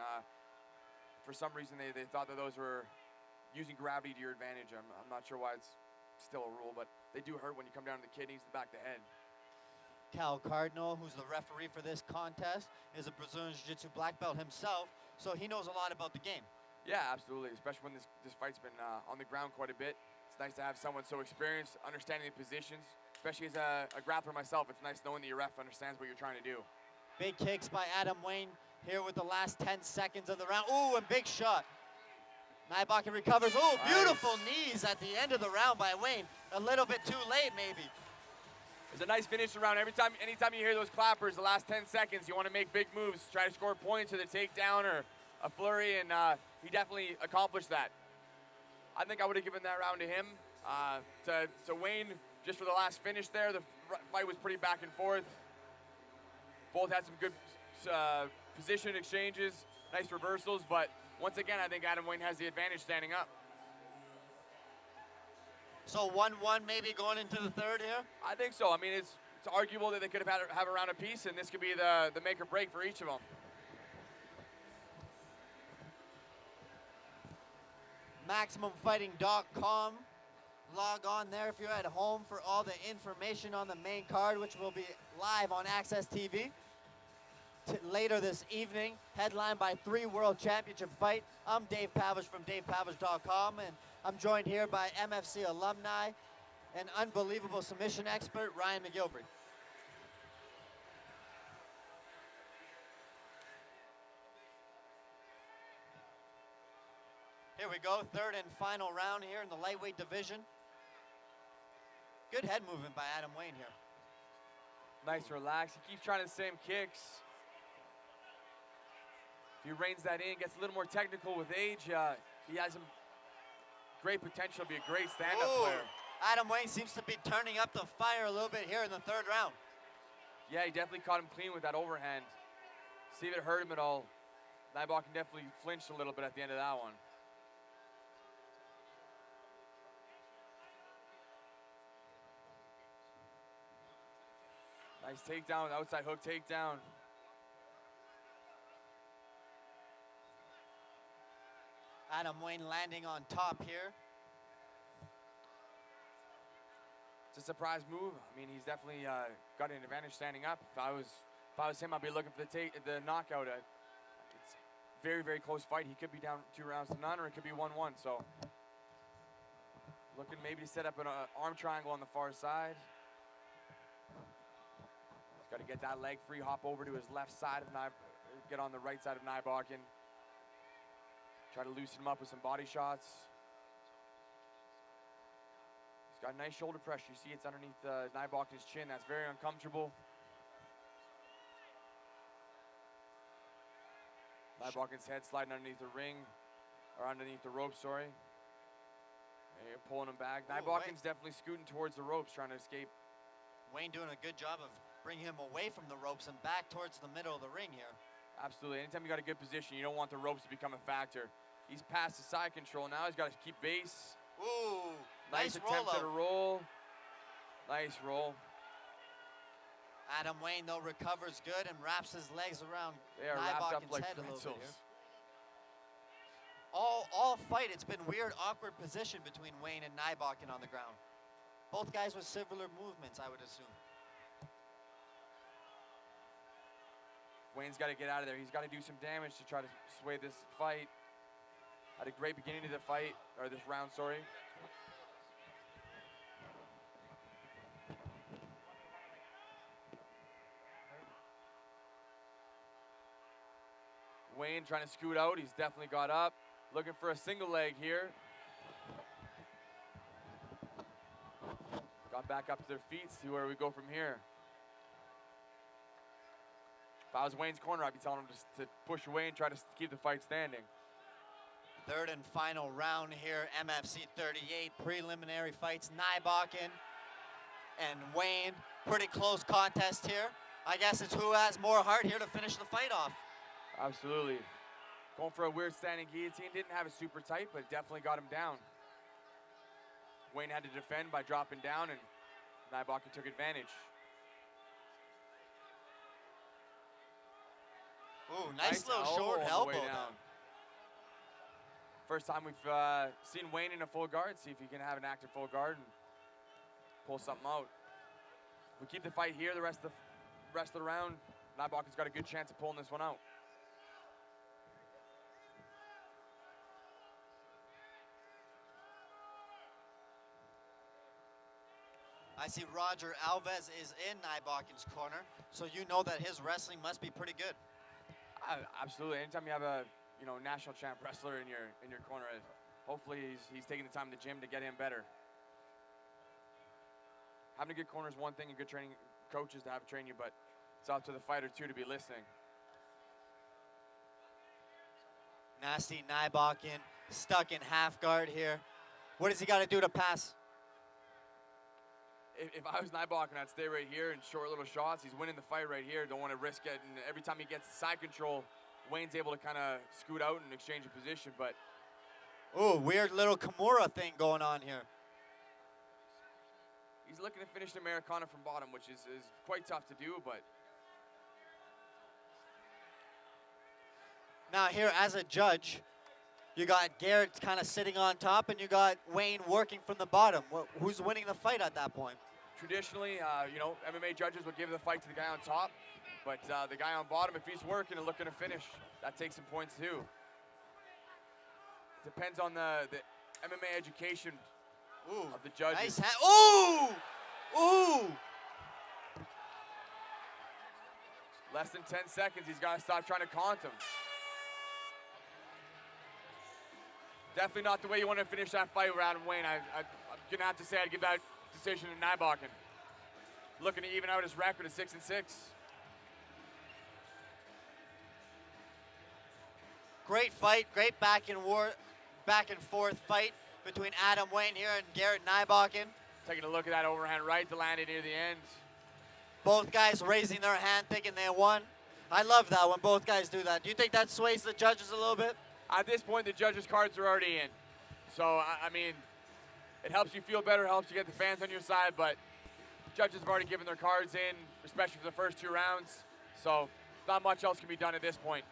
for some reason they thought that those were using gravity to your advantage. I'm not sure why it's still a rule, but they do hurt when you come down to the kidneys, the back of the head. Cal Cardinal, who's the referee for this contest, is a Brazilian Jiu-Jitsu black belt himself, so he knows a lot about the game. Yeah, absolutely, especially when this fight's been on the ground quite a bit. It's nice to have someone so experienced, understanding the positions, especially as a grappler myself. It's nice knowing that your ref understands what you're trying to do. Big kicks by Adam Wayne here with the last 10 seconds of the round. Ooh, and big shot. Naibakin recovers. Ooh, beautiful knees at the end of the round by Wayne. A little bit too late, maybe. It's a nice finish around. Anytime you hear those clappers, the last 10 seconds, you want to make big moves, try to score points with a takedown or a flurry, and he definitely accomplished that. I think I would have given that round to him. To Wayne, just for the last finish there, the fight was pretty back and forth. Both had some good position exchanges, nice reversals, but once again, I think Adam Wayne has the advantage standing up. So 1-1 maybe going into the third here? I think so. I mean, it's arguable that they could have a round apiece, and this could be the make or break for each of them. MaximumFighting.com. Log on there if you're at home for all the information on the main card, which will be live on Access TV later this evening, headlined by 3 World Championship fights. I'm Dave Pavish from DavePavish.com, and I'm joined here by MFC alumni and unbelievable submission expert, Ryan McGilvery. Here we go, third and final round here in the lightweight division. Good head movement by Adam Wayne here. Nice, relax. He keeps trying the same kicks. If he reins that in, gets a little more technical with age, he has some great potential to be a great stand-up player. Adam Wayne seems to be turning up the fire a little bit here in the third round. Yeah, he definitely caught him clean with that overhand. See if it hurt him at all. Naibakin definitely flinched a little bit at the end of that one. Nice takedown, outside hook takedown. Adam Wayne landing on top here. It's a surprise move. I mean, he's definitely got an advantage standing up. If I was him, I'd be looking for the knockout. It's a very, very close fight. He could be down 2 rounds to none, or it could be 1-1. So looking maybe to set up an arm triangle on the far side. He's got to get that leg free, hop over to his left side of get on the right side of Naibakin. Try to loosen him up with some body shots. He's got nice shoulder pressure. You see it's underneath Naibakin's chin. That's very uncomfortable. Naibakin's head sliding underneath the ring, or underneath the rope, sorry. And you're pulling him back. Naibakin's definitely scooting towards the ropes, trying to escape. Wayne doing a good job of bringing him away from the ropes and back towards the middle of the ring here. Absolutely. Anytime you got a good position, you don't want the ropes to become a factor. He's past the side control now. He's got to keep base. Ooh, nice attempt at a roll. Nice roll. Adam Wayne, though, recovers good and wraps his legs around Naibakin's head a little bit here. All fight, it's been weird, awkward position between Wayne and Naibakin on the ground. Both guys with similar movements, I would assume. Wayne's got to get out of there. He's got to do some damage to try to sway this fight. Had a great beginning to the fight, or this round, sorry. Wayne trying to scoot out. He's definitely got up. Looking for a single leg here. Got back up to their feet, see where we go from here. If I was Wayne's corner, I'd be telling him to push away and try to keep the fight standing. Third and final round here, MFC 38, preliminary fights, Naibakin and Wayne. Pretty close contest here. I guess it's who has more heart here to finish the fight off. Absolutely. Going for a weird standing guillotine. Didn't have it super tight, but definitely got him down. Wayne had to defend by dropping down, and Naibakin took advantage. Ooh, nice little short elbow down. First time we've seen Wayne in a full guard. See if he can have an active full guard and pull something out. If we keep the fight here the rest of the round, Naibakin's got a good chance of pulling this one out. I see Roger Alves is in Nybakin's corner, so you know that his wrestling must be pretty good. Absolutely. Anytime you have a national champ wrestler in your corner, hopefully he's taking the time in the gym to get him better. Having a good corner is one thing, and good training coaches to have train you, but it's up to the fighter too to be listening. Nasty Nybakin stuck in half guard here. What does he got to do to pass? If I was Nybakin, I'd stay right here and short little shots. He's winning the fight right here. Don't want to risk it. And every time he gets side control, Wayne's able to kind of scoot out and exchange a position. But ooh, weird little Kimura thing going on here. he's looking to finish the Americana from bottom, which is quite tough to do. But now here as a judge, you got Garrett kind of sitting on top, and you got Wayne working from the bottom. Who's winning the fight at that point? traditionally, MMA judges would give the fight to the guy on top, but the guy on bottom, if he's working and looking to finish, that takes some points too. Depends on the MMA education of the judges. Nice hand. Ooh! Ooh! Less than 10 seconds, he's got to stop trying to count him. Definitely not the way you want to finish that fight with Adam Wayne. I'm going to have to say I'd give that decision to Nybakin. Looking to even out his record of 6-6. Great fight, great back and forth fight between Adam Wayne here and Garrett Nybakin. Taking a look at that overhand right to land it near the end. Both guys raising their hand thinking they won. I love that when both guys do that. Do you think that sways the judges a little bit? At this point, the judges' cards are already in. So, I mean, it helps you feel better, helps you get the fans on your side, but judges have already given their cards in, especially for the first 2 rounds. So, not much else can be done at this point.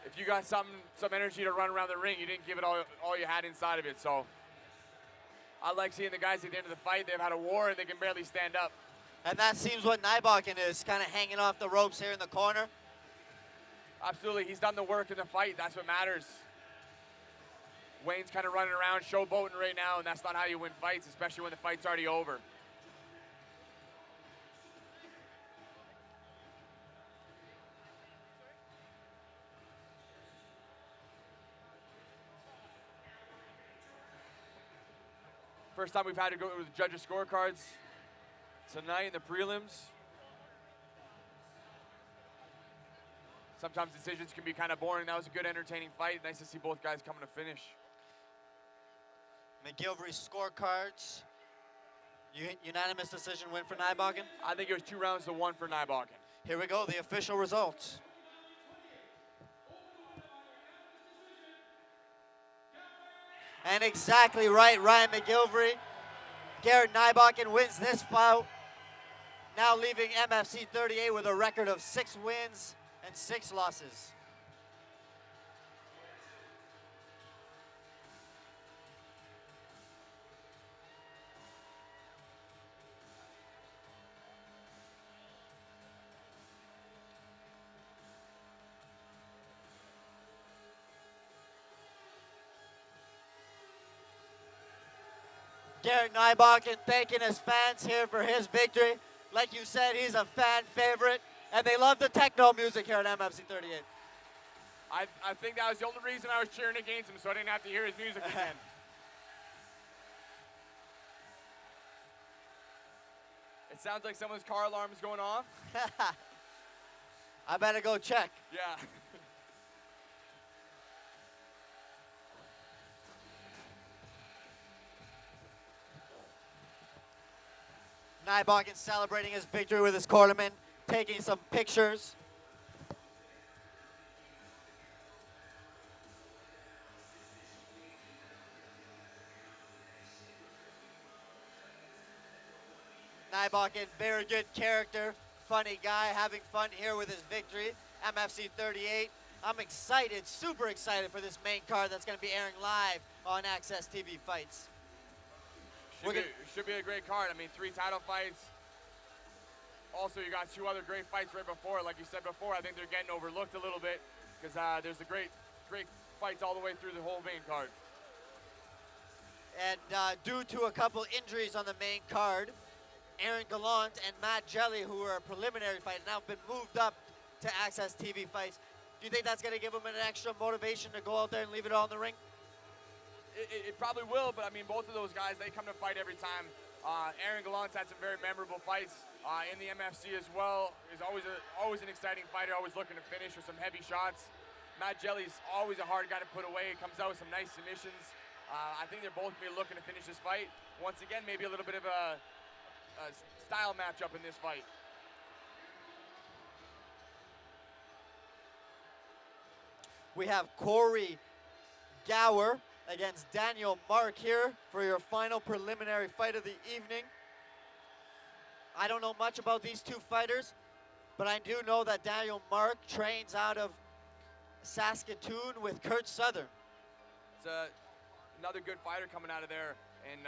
If you got some energy to run around the ring, you didn't give it all you had inside of it. So, I like seeing the guys at the end of the fight. They've had a war and they can barely stand up. And that seems what Nybakin is, kind of hanging off the ropes here in the corner. Absolutely, he's done the work in the fight. That's what matters. Wayne's kind of running around showboating right now, and that's not how you win fights, especially when the fight's already over. First time we've had to go with the judges' scorecards tonight in the prelims. Sometimes decisions can be kind of boring. That was a good, entertaining fight. Nice to see both guys coming to finish. McGilvery's scorecards. Unanimous decision win for Nybakin? I think it was 2 rounds to 1 for Nybakin. Here we go, the official results. And exactly right, Ryan McGilvery. Garrett Nybakin wins this fight, now leaving MFC 38 with a record of 6 wins and 6 losses. Garrett Nybakin thanking his fans here for his victory. Like you said, he's a fan favorite, and they love the techno music here at MFC 38. I think that was the only reason I was cheering against him, so I didn't have to hear his music again. It sounds like someone's car alarm is going off. I better go check. Yeah. Nybakin celebrating his victory with his cornerman, taking some pictures. Nybakin, very good character, funny guy, having fun here with his victory. MFC 38. I'm excited, super excited for this main card that's going to be airing live on Access TV Fights. Should be a great card. I mean, 3 title fights. Also, you got 2 other great fights right before. Like you said before, I think they're getting overlooked a little bit because there's a great fights all the way through the whole main card. And due to a couple injuries on the main card, Aaron Gallant and Matt Jelly, who were a preliminary fight, now been moved up to Access TV fights. Do you think that's going to give them an extra motivation to go out there and leave it all in the ring? It probably will, but I mean, both of those guys, they come to fight every time. Aaron Gallant's had some very memorable fights in the MFC as well. He's always an exciting fighter, always looking to finish with some heavy shots. Matt Jelly's always a hard guy to put away. He comes out with some nice submissions. I think they're both going to be looking to finish this fight. Once again, maybe a little bit of a style matchup in this fight. We have Corey Gower against Daniel Mark here for your final preliminary fight of the evening. I don't know much about these two fighters, but I do know that Daniel Mark trains out of Saskatoon with Kurt Southern. It's another good fighter coming out of there, and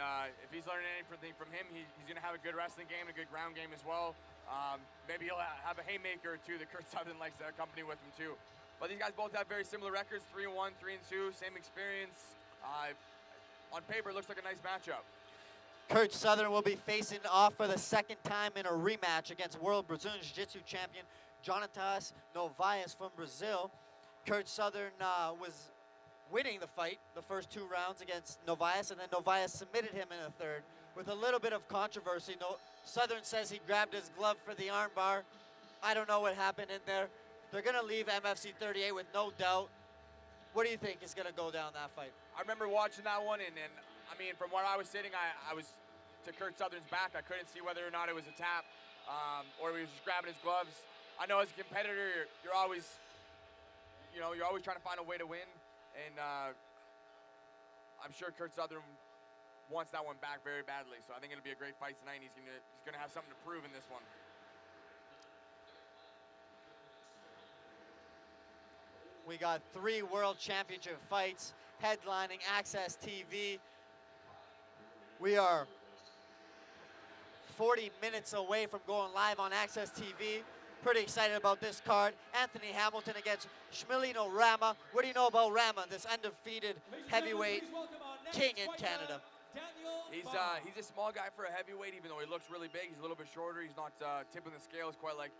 if he's learning anything from him, he's going to have a good wrestling game, a good ground game as well. Maybe he'll have a haymaker or two that Kurt Southern likes to accompany with him too. But these guys both have very similar records, 3-1, 3-2, same experience. On paper, it looks like a nice matchup. Kurt Southern will be facing off for the second time in a rematch against World Brazilian Jiu-Jitsu champion Jonatas Novaes from Brazil. Kurt Southern was winning the fight the first 2 rounds against Novaes, and then Novaes submitted him in the third with a little bit of controversy. Southern says he grabbed his glove for the armbar. I don't know what happened in there. They're going to leave MFC 38 with no doubt. What do you think is going to go down that fight? I remember watching that one, and I mean, from where I was sitting, I was to Kurt Southern's back. I couldn't see whether or not it was a tap or he was just grabbing his gloves. I know as a competitor, you're always, you're always trying to find a way to win, and I'm sure Kurt Southern wants that one back very badly. So I think it'll be a great fight tonight. And he's gonna have something to prove in this one. We got 3 World Championship fights headlining Access TV. We are 40 minutes away from going live on Access TV. Pretty excited about this card. Anthony Hamilton against Shmilino Rama. What do you know about Rama, this undefeated heavyweight king in Canada? He's a small guy for a heavyweight, even though he looks really big. He's a little bit shorter. He's not tipping the scales quite like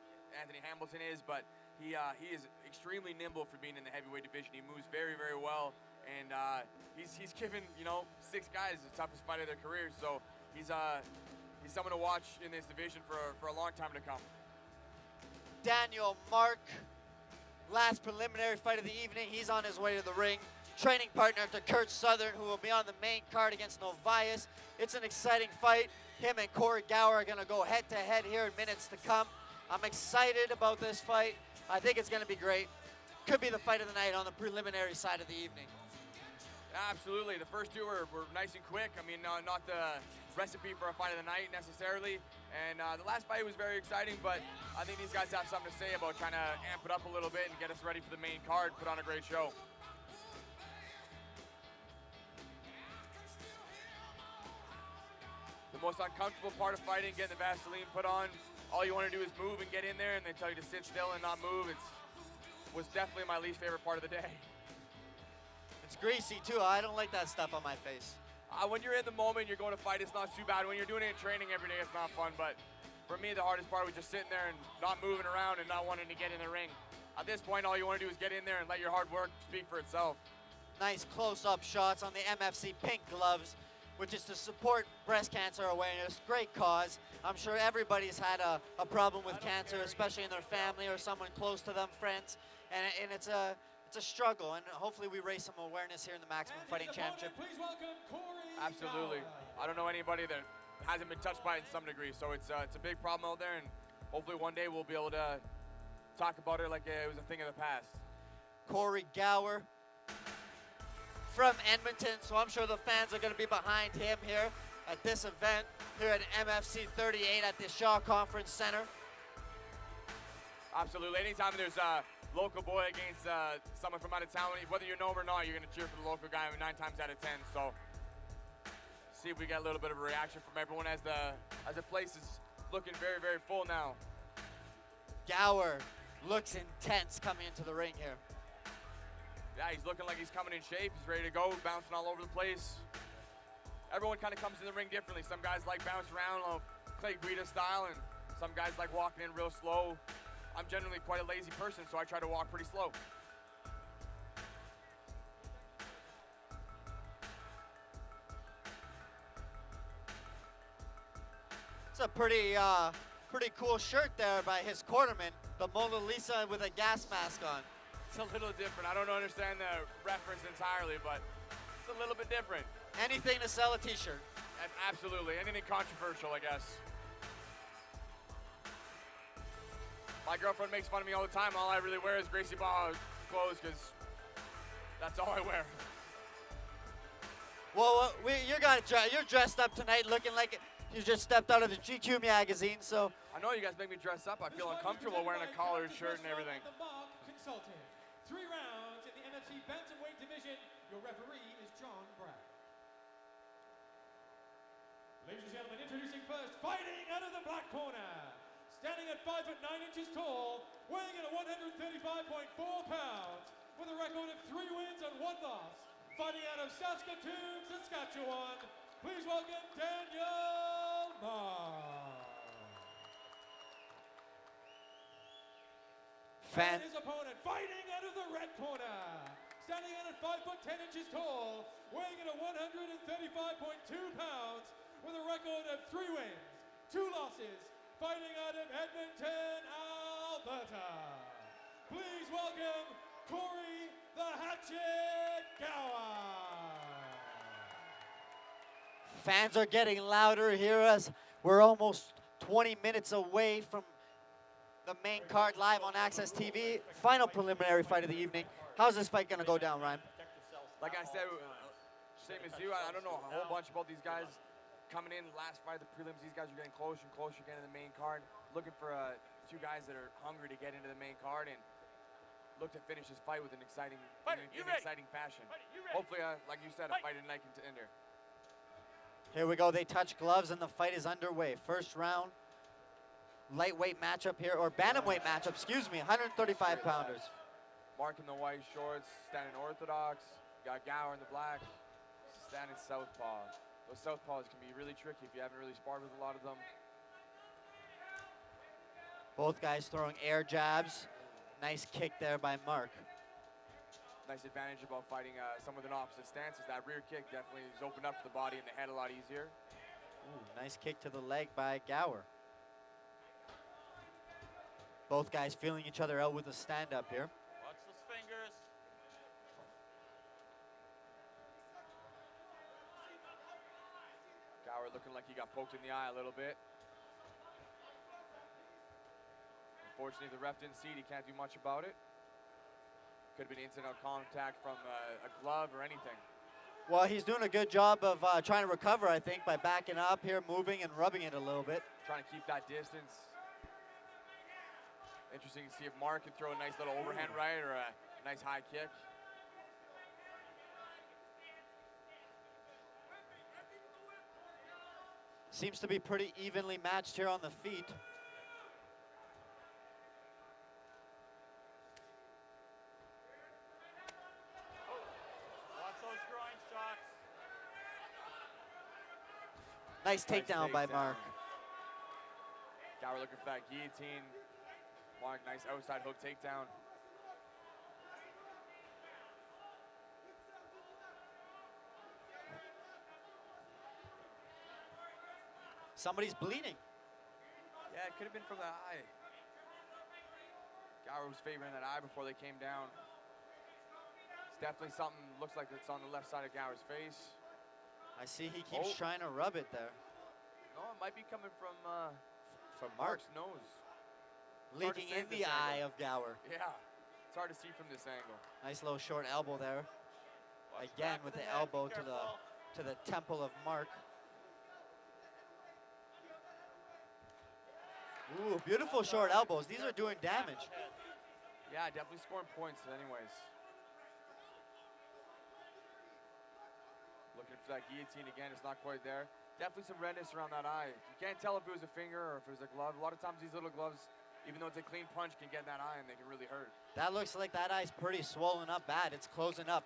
Anthony Hamilton is, but he is extremely nimble for being in the heavyweight division. He moves very, very well, and he's given 6 guys the toughest fight of their careers. So he's someone to watch in this division for a long time to come. Daniel Mark, last preliminary fight of the evening. He's on his way to the ring. Training partner to Kurt Southern, who will be on the main card against Novaes. It's an exciting fight. Him and Corey Gower are going to go head-to-head here in minutes to come. I'm excited about this fight. I think it's going to be great. Could be the fight of the night on the preliminary side of the evening. Absolutely. The first 2 were nice and quick. I mean, not the recipe for a fight of the night necessarily. And the last fight was very exciting, but I think these guys have something to say about trying to amp it up a little bit and get us ready for the main card, put on a great show. The most uncomfortable part of fighting, getting the Vaseline put on. All you want to do is move and get in there, and they tell you to sit still and not move. It was definitely my least favorite part of the day. It's greasy too. I don't like that stuff on my face. When you're in the moment, you're going to fight, it's not too bad. When you're doing it in training every day, it's not fun. But for me, the hardest part was just sitting there and not moving around and not wanting to get in the ring. At this point, all you want to do is get in there and let your hard work speak for itself. Nice close-up shots on the MFC pink gloves, which is to support breast cancer awareness. Great cause. I'm sure everybody's had a problem with cancer, especially in their family or someone close to them, friends. And it's a struggle, and hopefully we raise some awareness here in the Maximum Fighting Championship. Please welcome Corey Absolutely. Gower. I don't know anybody that hasn't been touched by it in some degree, so it's a big problem out there, and hopefully one day we'll be able to talk about it like it was a thing of the past. Corey Gower from Edmonton, so I'm sure the fans are going to be behind him here at this event here at MFC 38 at the Shaw Conference Center. Absolutely. Anytime there's a local boy against someone from out of town, whether you know him or not, you're going to cheer for the local guy 9 times out of 10. So see if we get a little bit of a reaction from everyone as the place is looking very, very full now. Gower looks intense coming into the ring here. Yeah, he's looking like he's coming in shape. He's ready to go, bouncing all over the place. everyone kind of comes in the ring differently. Some guys like bounce around, Clay Guida style, and some guys like walking in real slow. I'm generally quite a lazy person, so I try to walk pretty slow. It's a pretty cool shirt there by his quarterman, the Mona Lisa with a gas mask on. It's a little different. I don't understand the reference entirely, but it's a little bit different. Anything to sell a t-shirt. Absolutely. Anything controversial, I guess. My girlfriend makes fun of me all the time. All I really wear is Gracie Ball clothes because that's all I wear. Well, you're dressed up tonight looking like you just stepped out of the GQ magazine, so. I know you guys make me dress up. I feel uncomfortable wearing a collared shirt and everything. The Mark Consultant. 3 rounds in the MFC Bantamweight division. Your referee is John Bragg. Ladies and gentlemen, introducing first, fighting out of the black corner. Standing at 5'9" tall, weighing in at 135.4 pounds, with a record of 3 wins and 1 loss. Fighting out of Saskatoon, Saskatchewan, please welcome Daniel Marr. And his opponent, fighting out of the red corner. Standing at 5'10" tall, weighing in at 135.2 pounds, with a record of 3 wins, 2 losses. Fighting out of Edmonton, Alberta. Please welcome Corey the Hatchet Gower. Fans are getting louder here as we're almost 20 minutes away from the main card live on Access TV. Final preliminary fight of the evening. How's this fight gonna go down, Ryan? Like I said, same as you, I don't know a whole bunch about these guys. Coming in, last fight of the prelims, these guys are getting closer and closer getting to the main card. Looking for 2 guys that are hungry to get into the main card and look to finish this fight with an exciting, exciting fashion. Hopefully, like you said, a fight of night contender. Here we go. They touch gloves and the fight is underway. First round, lightweight matchup here, or bantamweight matchup, excuse me, 135 pounders. Mark in the white shorts, standing orthodox. Got Gower in the black, standing southpaw. Those southpaws can be really tricky if you haven't really sparred with a lot of them. Both guys throwing air jabs. Nice kick there by Mark. Nice advantage about fighting someone with an opposite stance is that rear kick definitely has opened up the body and the head a lot easier. Ooh, nice kick to the leg by Gower. Both guys feeling each other out with a stand-up here. Watch those fingers. Gower looking like he got poked in the eye a little bit. Unfortunately, the ref didn't see it. He can't do much about it. Could have been instant contact from a glove or anything. Well, he's doing a good job of trying to recover, I think, by backing up here, moving and rubbing it a little bit. Trying to keep that distance. Interesting to see if Mark can throw a nice little overhand right or a nice high kick. Seems to be pretty evenly matched here on the feet. Watch those groin shots. Nice takedown by Mark. Gower looking for that guillotine. Mark, nice outside hook takedown. Somebody's bleeding. Yeah, it could have been from the eye. Gower was favoring that eye before they came down. It's definitely something, looks like it's on the left side of Gower's face. I see he keeps trying to rub it there. No, it might be coming from Mark. Mark's nose. Leaking in the eye of Gower. Yeah, it's hard to see from this angle. Nice little short elbow there. Watch Again back with of the head, be elbow to careful. the temple of Mark. Ooh, beautiful short elbows. These are doing damage. Yeah, definitely scoring points anyways. Looking for that guillotine again, it's not quite there. Definitely some redness around that eye. You can't tell if it was a finger or if it was a glove. A lot of times these little gloves, even though it's a clean punch, can get in that eye and they can really hurt. That looks like that eye's pretty swollen up bad. It's closing up.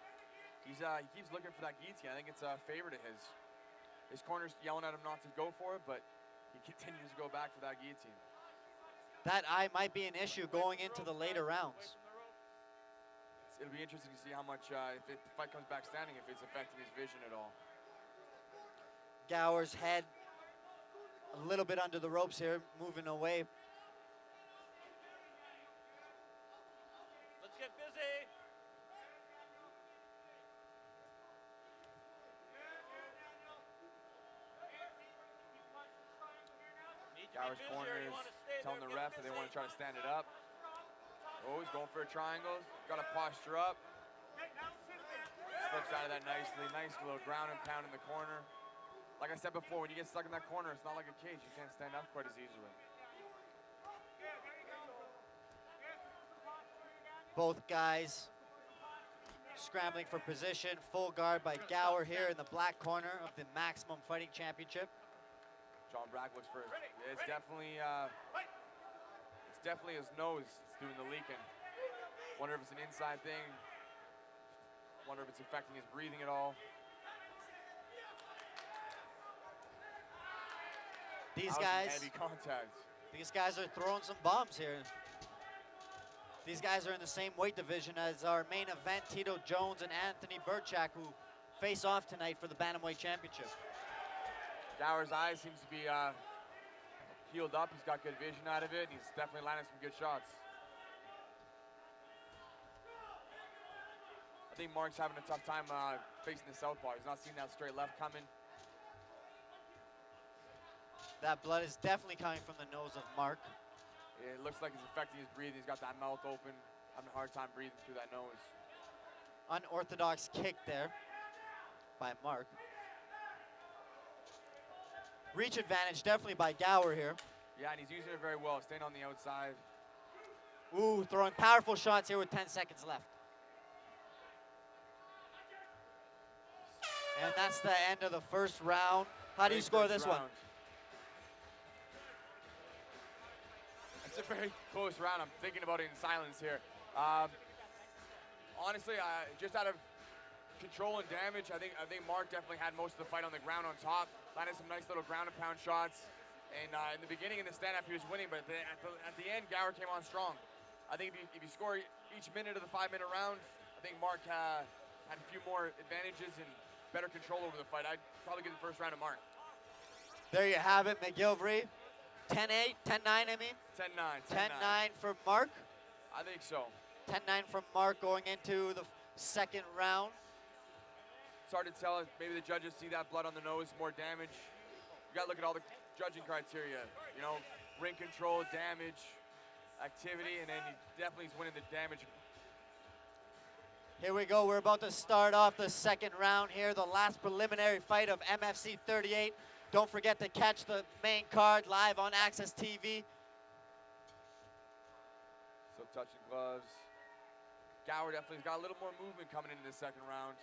He keeps looking for that guillotine. I think it's a favorite of his. His corner's yelling at him not to go for it, but he continues to go back for that guillotine. That eye might be an issue going into the later rounds. It'll be interesting to see how much, if the fight comes back standing, if it's affecting his vision at all. Gower's head a little bit under the ropes here, moving away. Let's get busy. Need to be Gower's busy corner or you is want to stay telling there. the Get ref that they busy. want to try to stand it up. Oh, he's going for a triangle. Got to posture up. Slips out of that nicely. Nice little ground and pound in the corner. Like I said before, when you get stuck in that corner, it's not like a cage. You can't stand up quite as easily. Both guys scrambling for position. Full guard by Gower here in the black corner of the Maximum Fighting Championship. John Brack looks for it. It's definitely his nose that's doing the leaking. Wonder if it's an inside thing. Wonder if it's affecting his breathing at all. These That was some guys, heavy contact. these guys are throwing some bombs here. These guys are in the same weight division as our main event, Tito Jones and Anthony Burchak, who face off tonight for the Bantamweight Championship. Gower's eye seems to be healed up. He's got good vision out of it. He's definitely landing some good shots. I think Mark's having a tough time facing the southpaw. He's not seeing that straight left coming. That blood is definitely coming from the nose of Mark. It looks like it's affecting his breathing. He's got that mouth open, having a hard time breathing through that nose. Unorthodox kick there by Mark. Reach advantage definitely by Gower here. Yeah, and he's using it very well, staying on the outside. Ooh, throwing powerful shots here with 10 seconds left. And that's the end of the first round. How do you Great score first this one? round. It's a very close round. I'm thinking about it in silence here. Honestly, just out of control and damage, I think Mark definitely had most of the fight on the ground on top. Landed some nice little ground and pound shots. And in the beginning in the stand-up, he was winning, but at the end, Gower came on strong. I think if you score each minute of the 5-minute round, I think Mark had a few more advantages and better control over the fight. I'd probably give the first round to Mark. There you have it, McGilvery. 10-8, 10-9, I mean. 10-9. 10-9 for Mark. I think so. 10-9 from Mark going into the second round. It's hard to tell. Maybe the judges see that blood on the nose, more damage. You got to look at all the judging criteria. You know, ring control, damage, activity, and then he definitely is winning the damage. Here we go. We're about to start off the second round here, the last preliminary fight of MFC 38. Don't forget to catch the main card live on Access TV. So touching gloves. Gower definitely has got a little more movement coming into the second round.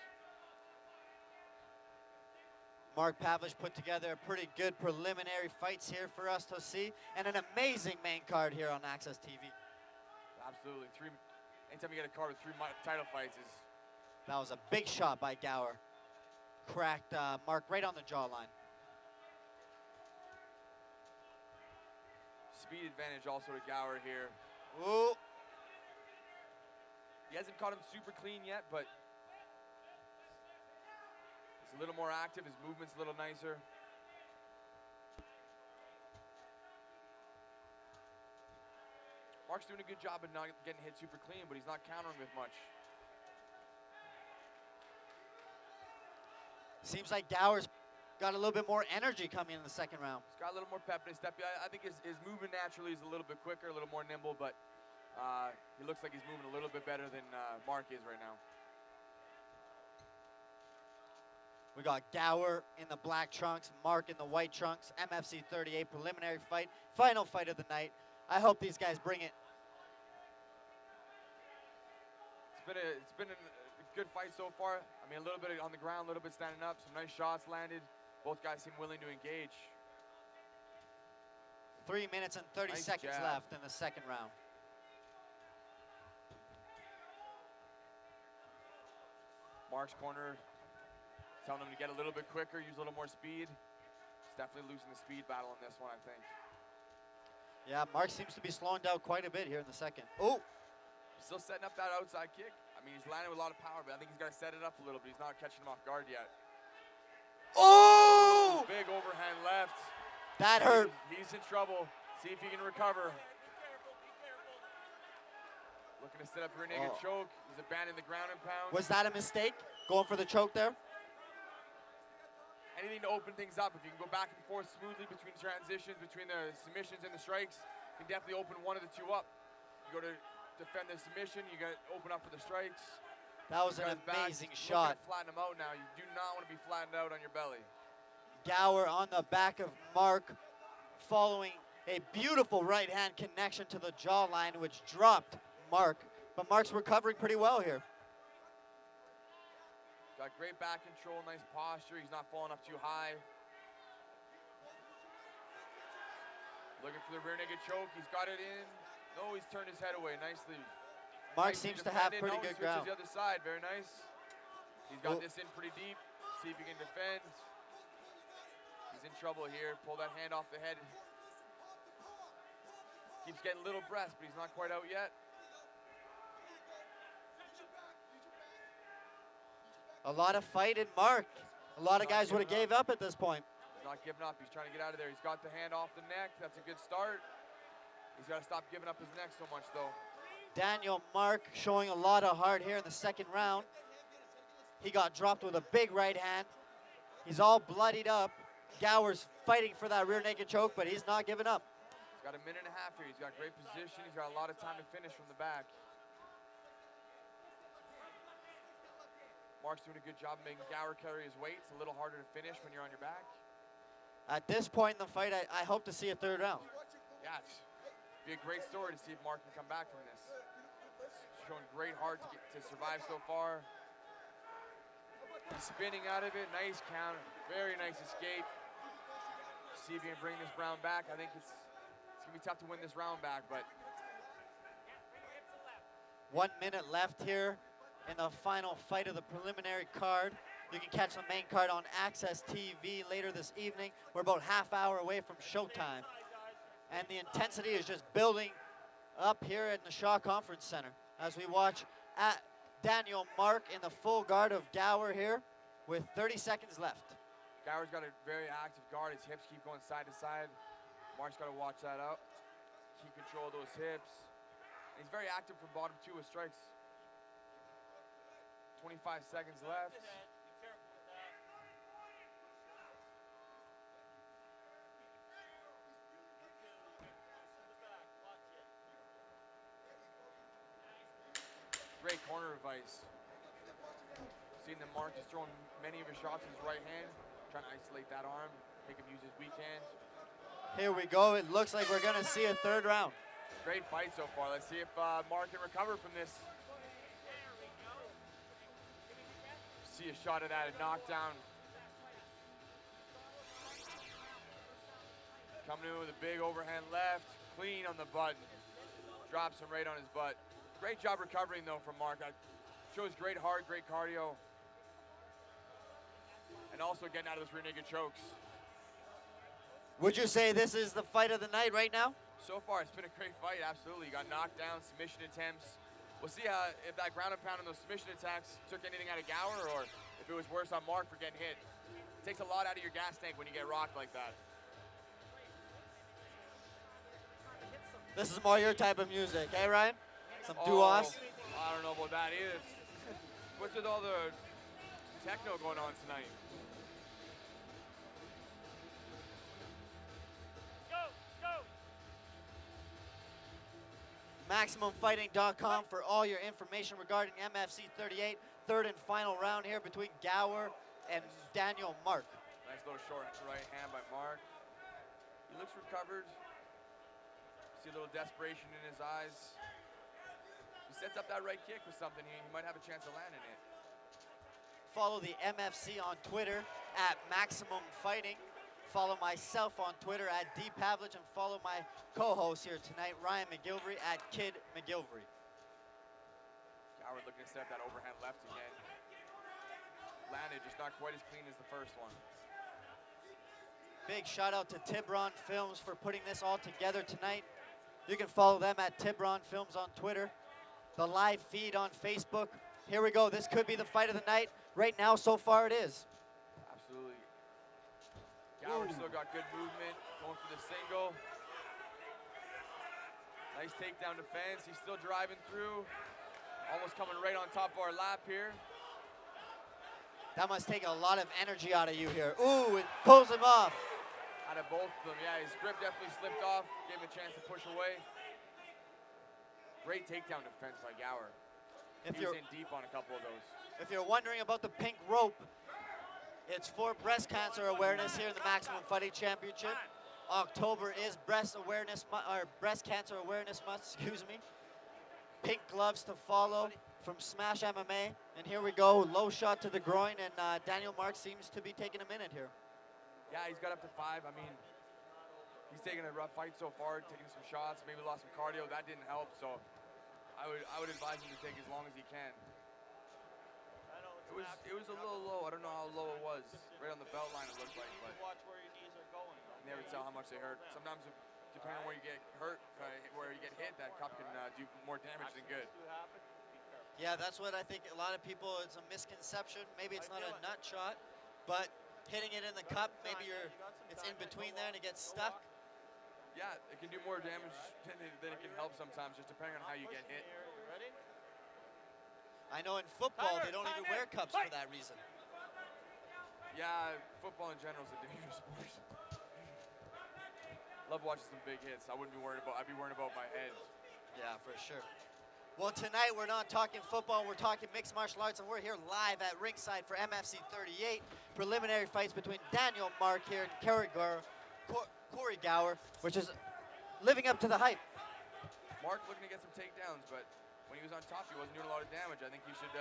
Mark Pavlich put together a pretty good preliminary fights here for us to see, and an amazing main card here on Access TV. Absolutely. Anytime you get a card with 3 title fights is... That was a big shot by Gower. Cracked Mark right on the jawline. Speed advantage also to Gower here. Ooh. He hasn't caught him super clean yet, but he's a little more active. His movement's a little nicer. Mark's doing a good job of not getting hit super clean, but he's not countering with much. Seems like Gower's got a little bit more energy coming in the second round. He's got a little more pep in his step. I think his movement naturally is a little bit quicker, a little more nimble, but he looks like he's moving a little bit better than Mark is right now. We got Gower in the black trunks, Mark in the white trunks. MFC 38 preliminary fight, final fight of the night. I hope these guys bring it. It's been a good fight so far. I mean, a little bit on the ground, a little bit standing up, some nice shots landed. Both guys seem willing to engage. 3 minutes and 30 Nice seconds jab. left in the second round. Mark's corner telling him to get a little bit quicker, use a little more speed. He's definitely losing the speed battle in this one, I think. Yeah, Mark seems to be slowing down quite a bit here in the second. Oh, Still setting up that outside kick. I mean, he's landing with a lot of power, but I think he's got to set it up a little bit. He's not catching him off guard yet. oh! Big overhand left. That hurt. He's in trouble. See if he can recover. Looking to set up rear naked choke. He's abandoning the ground and pound. Was that a mistake, going for the choke there? Anything to open things up. If you can go back and forth smoothly between transitions, between the submissions and the strikes, you can definitely open one of the two up. You go to defend the submission, you got to open up for the strikes. That was an Guy's back. amazing Looking shot. to flatten him out now. You do not want to be flattened out on your belly. Gower on the back of Mark, following a beautiful right hand connection to the jawline, which dropped Mark. But Mark's recovering pretty well here. Got great back control, nice posture. He's not falling up too high. Looking for the rear naked choke. He's got it in. No, he's turned his head away nicely. Mark Nicely seems to have defended. pretty No, he good switches ground. the other side, very nice. He's got Oh. this in pretty deep. See if he can defend. He's in trouble here. Pull that hand off the head. Keeps getting little breaths, but he's not quite out yet. A lot of fight in Mark. A lot of guys would have gave up at this point. He's not giving up. He's trying to get out of there. He's got the hand off the neck. That's a good start. He's got to stop giving up his neck so much, though. Daniel Mark showing a lot of heart here in the second round. He got dropped with a big right hand. He's all bloodied up. Gower's fighting for that rear naked choke, but he's not giving up. He's got a minute and a half here. He's got great position. He's got a lot of time to finish from the back. Mark's doing a good job of making Gower carry his weight. It's a little harder to finish when you're on your back. At this point in the fight, I hope to see a third round. Yeah, it'd be a great story to see if Mark can come back from this. He's showing great heart to survive so far. He's spinning out of it. Nice counter. Very nice escape. See if he can bring this round back. I think it's going to be tough to win this round back, but 1 minute left here in the final fight of the preliminary card. You can catch the main card on Access TV later this evening. We're about half hour away from showtime. And the intensity is just building up here at the Shaw Conference Center as we watch at Daniel Mark in the full guard of Gower here with 30 seconds left. Gower's got a very active guard. His hips keep going side to side. Mark's got to watch that out. Keep control of those hips. And he's very active from bottom two with strikes. 25 seconds left. Great corner advice. Seeing that Mark is throwing many of his shots with his right hand, trying to isolate that arm, make him use his weak hand. Here we go. It looks like we're going to see a third round. Great fight so far. Let's see if Mark can recover from this. See a shot of that, a knockdown. Coming in with a big overhand left, clean on the button. Drops him right on his butt. Great job recovering though from Mark. Shows great heart, great cardio. And also getting out of those rear naked chokes. Would you say this is the fight of the night right now? So far, it's been a great fight, absolutely. You got knocked down, submission attempts. We'll see if that ground and pound and those submission attacks took anything out of Gower or if it was worse on Mark for getting hit. It takes a lot out of your gas tank when you get rocked like that. This is more your type of music, eh, Ryan? Some Oh, doo-ahs? I don't know about that either. What's with all the techno going on tonight? MaximumFighting.com for all your information regarding MFC 38. Third and final round here between Gower and Daniel Mark. Nice little short right hand by Mark. He looks recovered. See a little desperation in his eyes. He sets up that right kick with something. He might have a chance of landing it. Follow the MFC on Twitter at Maximum Fighting. Follow myself on Twitter at DPavlich and follow my co-host here tonight, Ryan McGilvery at Kid McGilvery. Gower looking to set up that overhand left again. landed, just not quite as clean as the first one. Big shout out to Tibron Films for putting this all together tonight. You can follow them at Tibron Films on Twitter. The live feed on Facebook. Here we go. This could be the fight of the night. Right now, so far it is. Absolutely. Gower still got good movement, going for the single. Nice takedown defense. He's still driving through. Almost coming right on top of our lap here. That must take a lot of energy out of you here. Ooh, it pulls him off. Out of both of them, yeah, his grip definitely slipped off. Gave him a chance to push away. Great takedown defense by Gower. He was in deep on a couple of those. If you're wondering about the pink rope, it's for breast cancer awareness here in the Maximum Fighting Championship. October is breast cancer awareness month, excuse me. Pink gloves to follow from Smash MMA. And here we go, low shot to the groin, and Daniel Marks seems to be taking a minute here. Yeah, he's got up to 5. I mean, he's taking a rough fight so far, taking some shots, maybe lost some cardio. That didn't help, so I would advise him to take as long as he can. It was a little low. I don't know how low it was. Right on the belt line it looked like, but Watch where your knees are going. you never tell how much they hurt. Sometimes, depending on where you get hurt, where you get hit, that cup can do more damage than good. Yeah, that's what I think a lot of people, it's a misconception. Maybe it's not a nut shot, but hitting it in the cup, maybe it's in between there and it gets stuck. Yeah, it can do more damage than it can help sometimes, just depending on how you get hit. I know in football, they don't even wear cups for that reason. Yeah, football in general is a dangerous sport. Love watching some big hits. I'd be worried about my head. Yeah, for sure. Well, tonight we're not talking football, we're talking mixed martial arts, and we're here live at ringside for MFC 38. Preliminary fights between Daniel Mark here and Corey Gower, which is living up to the hype. Mark looking to get some takedowns, but when he was on top, he wasn't doing a lot of damage. I think he should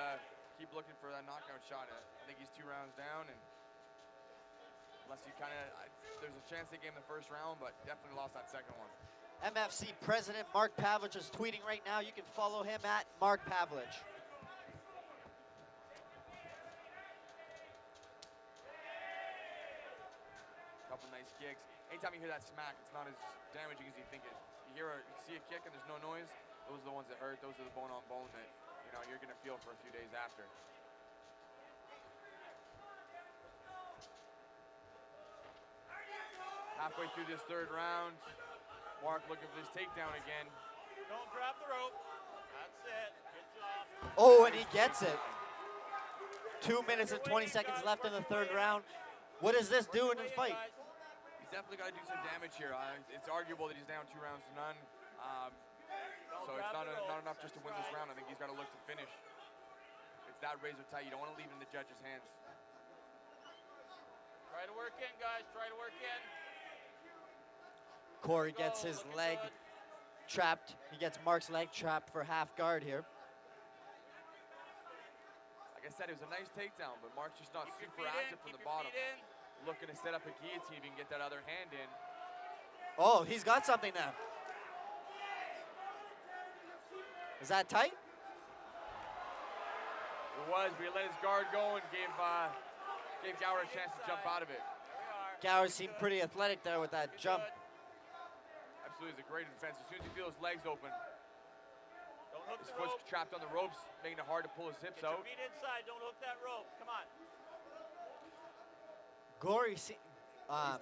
keep looking for that knockout shot. I think he's 2 rounds down, and unless he there's a chance they gave him the first round, but definitely lost that second one. MFC President Mark Pavlich is tweeting right now. You can follow him at Mark Pavlich. Couple nice kicks. Anytime you hear that smack, it's not as damaging as you think it. You see a kick and there's no noise, those are the ones that hurt. Those are the bone-on-bone that you're going to feel for a few days after. Halfway through this 3rd round, Mark looking for his takedown again. Don't drop the rope. That's it. Gets it off. Oh, and he gets it. 2 minutes and 20 seconds left in the 3rd round. What does this do in the fight? He's definitely got to do some damage here. It's arguable that he's down 2 rounds to none. So it's not enough just to win this round. I think he's got to look to finish. It's that razor tight. You don't want to leave it in the judge's hands. Try to work in, guys. Try to work in. Corey gets his leg trapped. He gets Mark's leg trapped for half guard here. Like I said, it was a nice takedown, but Mark's just not super active from the bottom. Looking to set up a guillotine if he can get that other hand in. Oh, he's got something now. Is that tight? It was, but he let his guard go and gave Gower a chance to jump out of it. Gower seemed pretty athletic there with that jump. Absolutely, it's a great defense. As soon as he feels his legs open, Don't hook his the foot's rope. trapped on the ropes, making it hard to pull his hips Get out. your feet inside. Don't hook that rope. Come on. He's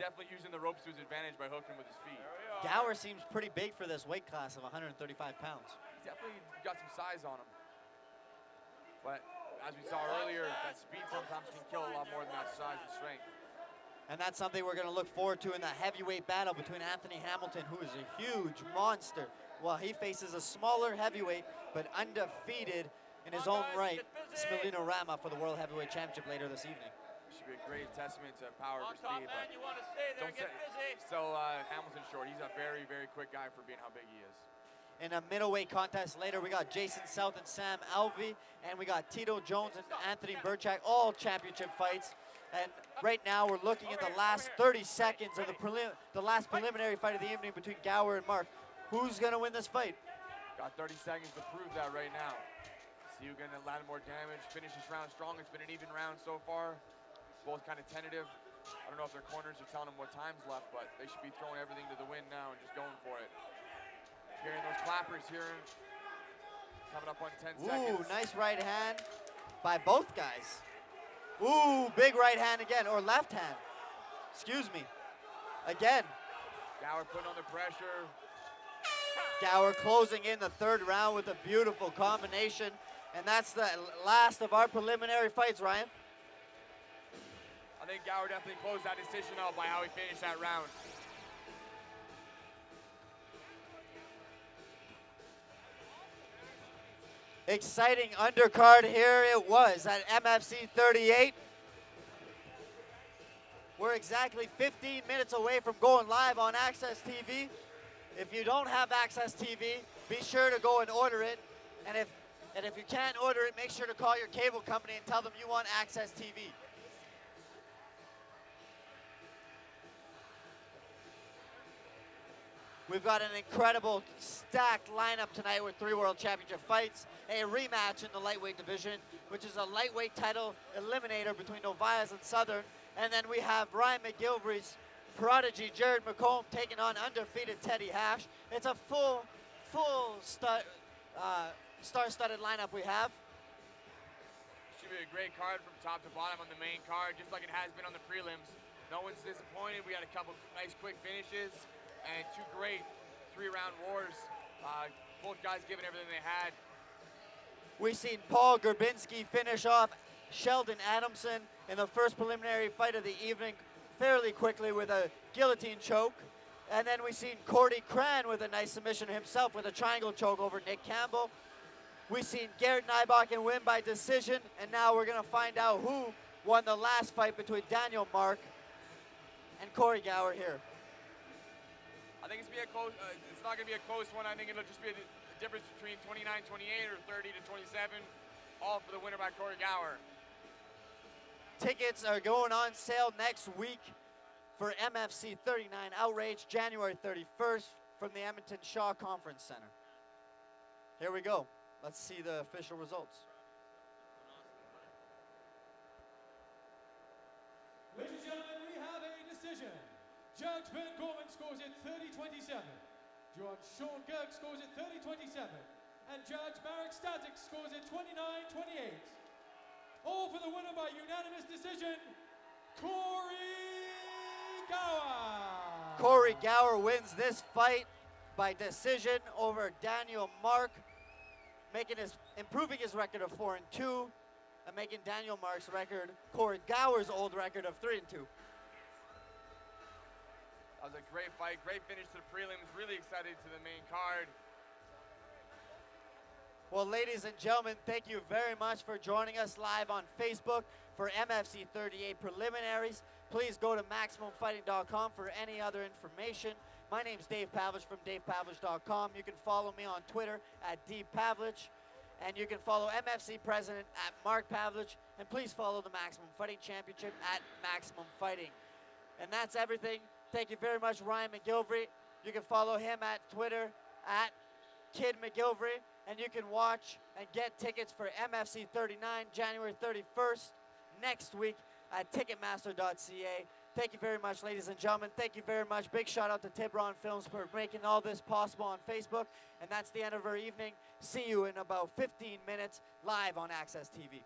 definitely using the ropes to his advantage by hooking with his feet. There we are. Gower seems pretty big for this weight class of 135 pounds. He's definitely got some size on him. But as we saw earlier, that speed sometimes can kill a lot more than that size and strength. And that's something we're going to look forward to in the heavyweight battle between Anthony Hamilton, who is a huge monster, while he faces a smaller heavyweight, but undefeated in his own right, Smelino Rama, for the World Heavyweight Championship later this evening. Should be a great testament to power On over top, speed. man. But You want to stay there. don't Get busy. still, Hamilton's short. He's a very, very quick guy for being how big he is. In a middleweight contest later, we got Jason South and Sam Alvey, and we got Tito Jones and Anthony Burchak, all championship fights. And right now, we're looking at the last 30 seconds of the last preliminary fight of the evening between Gower and Mark. Who's going to win this fight? Got 30 seconds to prove that right now. See who's going to land more damage, finish this round strong. It's been an even round so far. Both kind of tentative. I don't know if their corners are telling them what time's left, but they should be throwing everything to the wind now and just going for it. Hearing those clappers here. Coming up on 10 seconds. Ooh, nice right hand by both guys. Ooh, big right hand again, or left hand. Excuse me. Again. Gower putting on the pressure. Gower closing in the third round with a beautiful combination. And that's the last of our preliminary fights, Ryan. I think Gower definitely closed that decision out by how he finished that round. Exciting undercard here it was at MFC 38. We're exactly 15 minutes away from going live on Access TV. If you don't have Access TV, be sure to go and order it. And if you can't order it, make sure to call your cable company and tell them you want Access TV. We've got an incredible stacked lineup tonight with 3 World Championship fights, a rematch in the lightweight division, which is a lightweight title eliminator between Novias and Southern. And then we have Ryan McGilvery's prodigy Jared McComb taking on undefeated Teddy Hash. It's a full star-studded lineup we have. Should be a great card from top to bottom on the main card, just like it has been on the prelims. No one's disappointed. We had a couple nice quick finishes and 2 great 3-round wars. Both guys giving everything they had. We've seen Paul Gerbinski finish off Sheldon Adamson in the first preliminary fight of the evening fairly quickly with a guillotine choke. And then we've seen Cordy Cran with a nice submission himself with a triangle choke over Nick Campbell. We've seen Garrett Nybakken win by decision, and now we're going to find out who won the last fight between Daniel Mark and Corey Gower here. I think it's not going to be a close one. I think it'll just be a difference between 29-28 or 30-27, all for the winner by Corey Gower. Tickets are going on sale next week for MFC 39 Outrage, January 31st from the Edmonton Shaw Conference Center. Here we go. Let's see the official results. Ladies and gentlemen, we have a decision. Judge Ben Gorman scores it 30-27. Judge Sean Girk scores it 30-27. And Judge Marek Static scores it 29-28. All for the winner by unanimous decision, Corey Gower. Corey Gower wins this fight by decision over Daniel Mark, improving his record of 4-2, and making Daniel Mark's record, Corey Gower's old record of 3-2. That was a great fight, great finish to the prelims, really excited to the main card. Well, ladies and gentlemen, thank you very much for joining us live on Facebook for MFC 38 preliminaries. Please go to MaximumFighting.com for any other information. My name's Dave Pavlich from DavePavlich.com. You can follow me on Twitter at DPavlich, and you can follow MFC President at Mark Pavlich, and please follow the Maximum Fighting Championship at Maximum Fighting. And that's everything. Thank you very much, Ryan McGilvery. You can follow him at Twitter at Kid McGilvery, and you can watch and get tickets for MFC 39 January 31st next week at Ticketmaster.ca. Thank you very much, ladies and gentlemen. Thank you very much. Big shout out to Tiburon Films for making all this possible on Facebook. And that's the end of our evening. See you in about 15 minutes live on Access TV.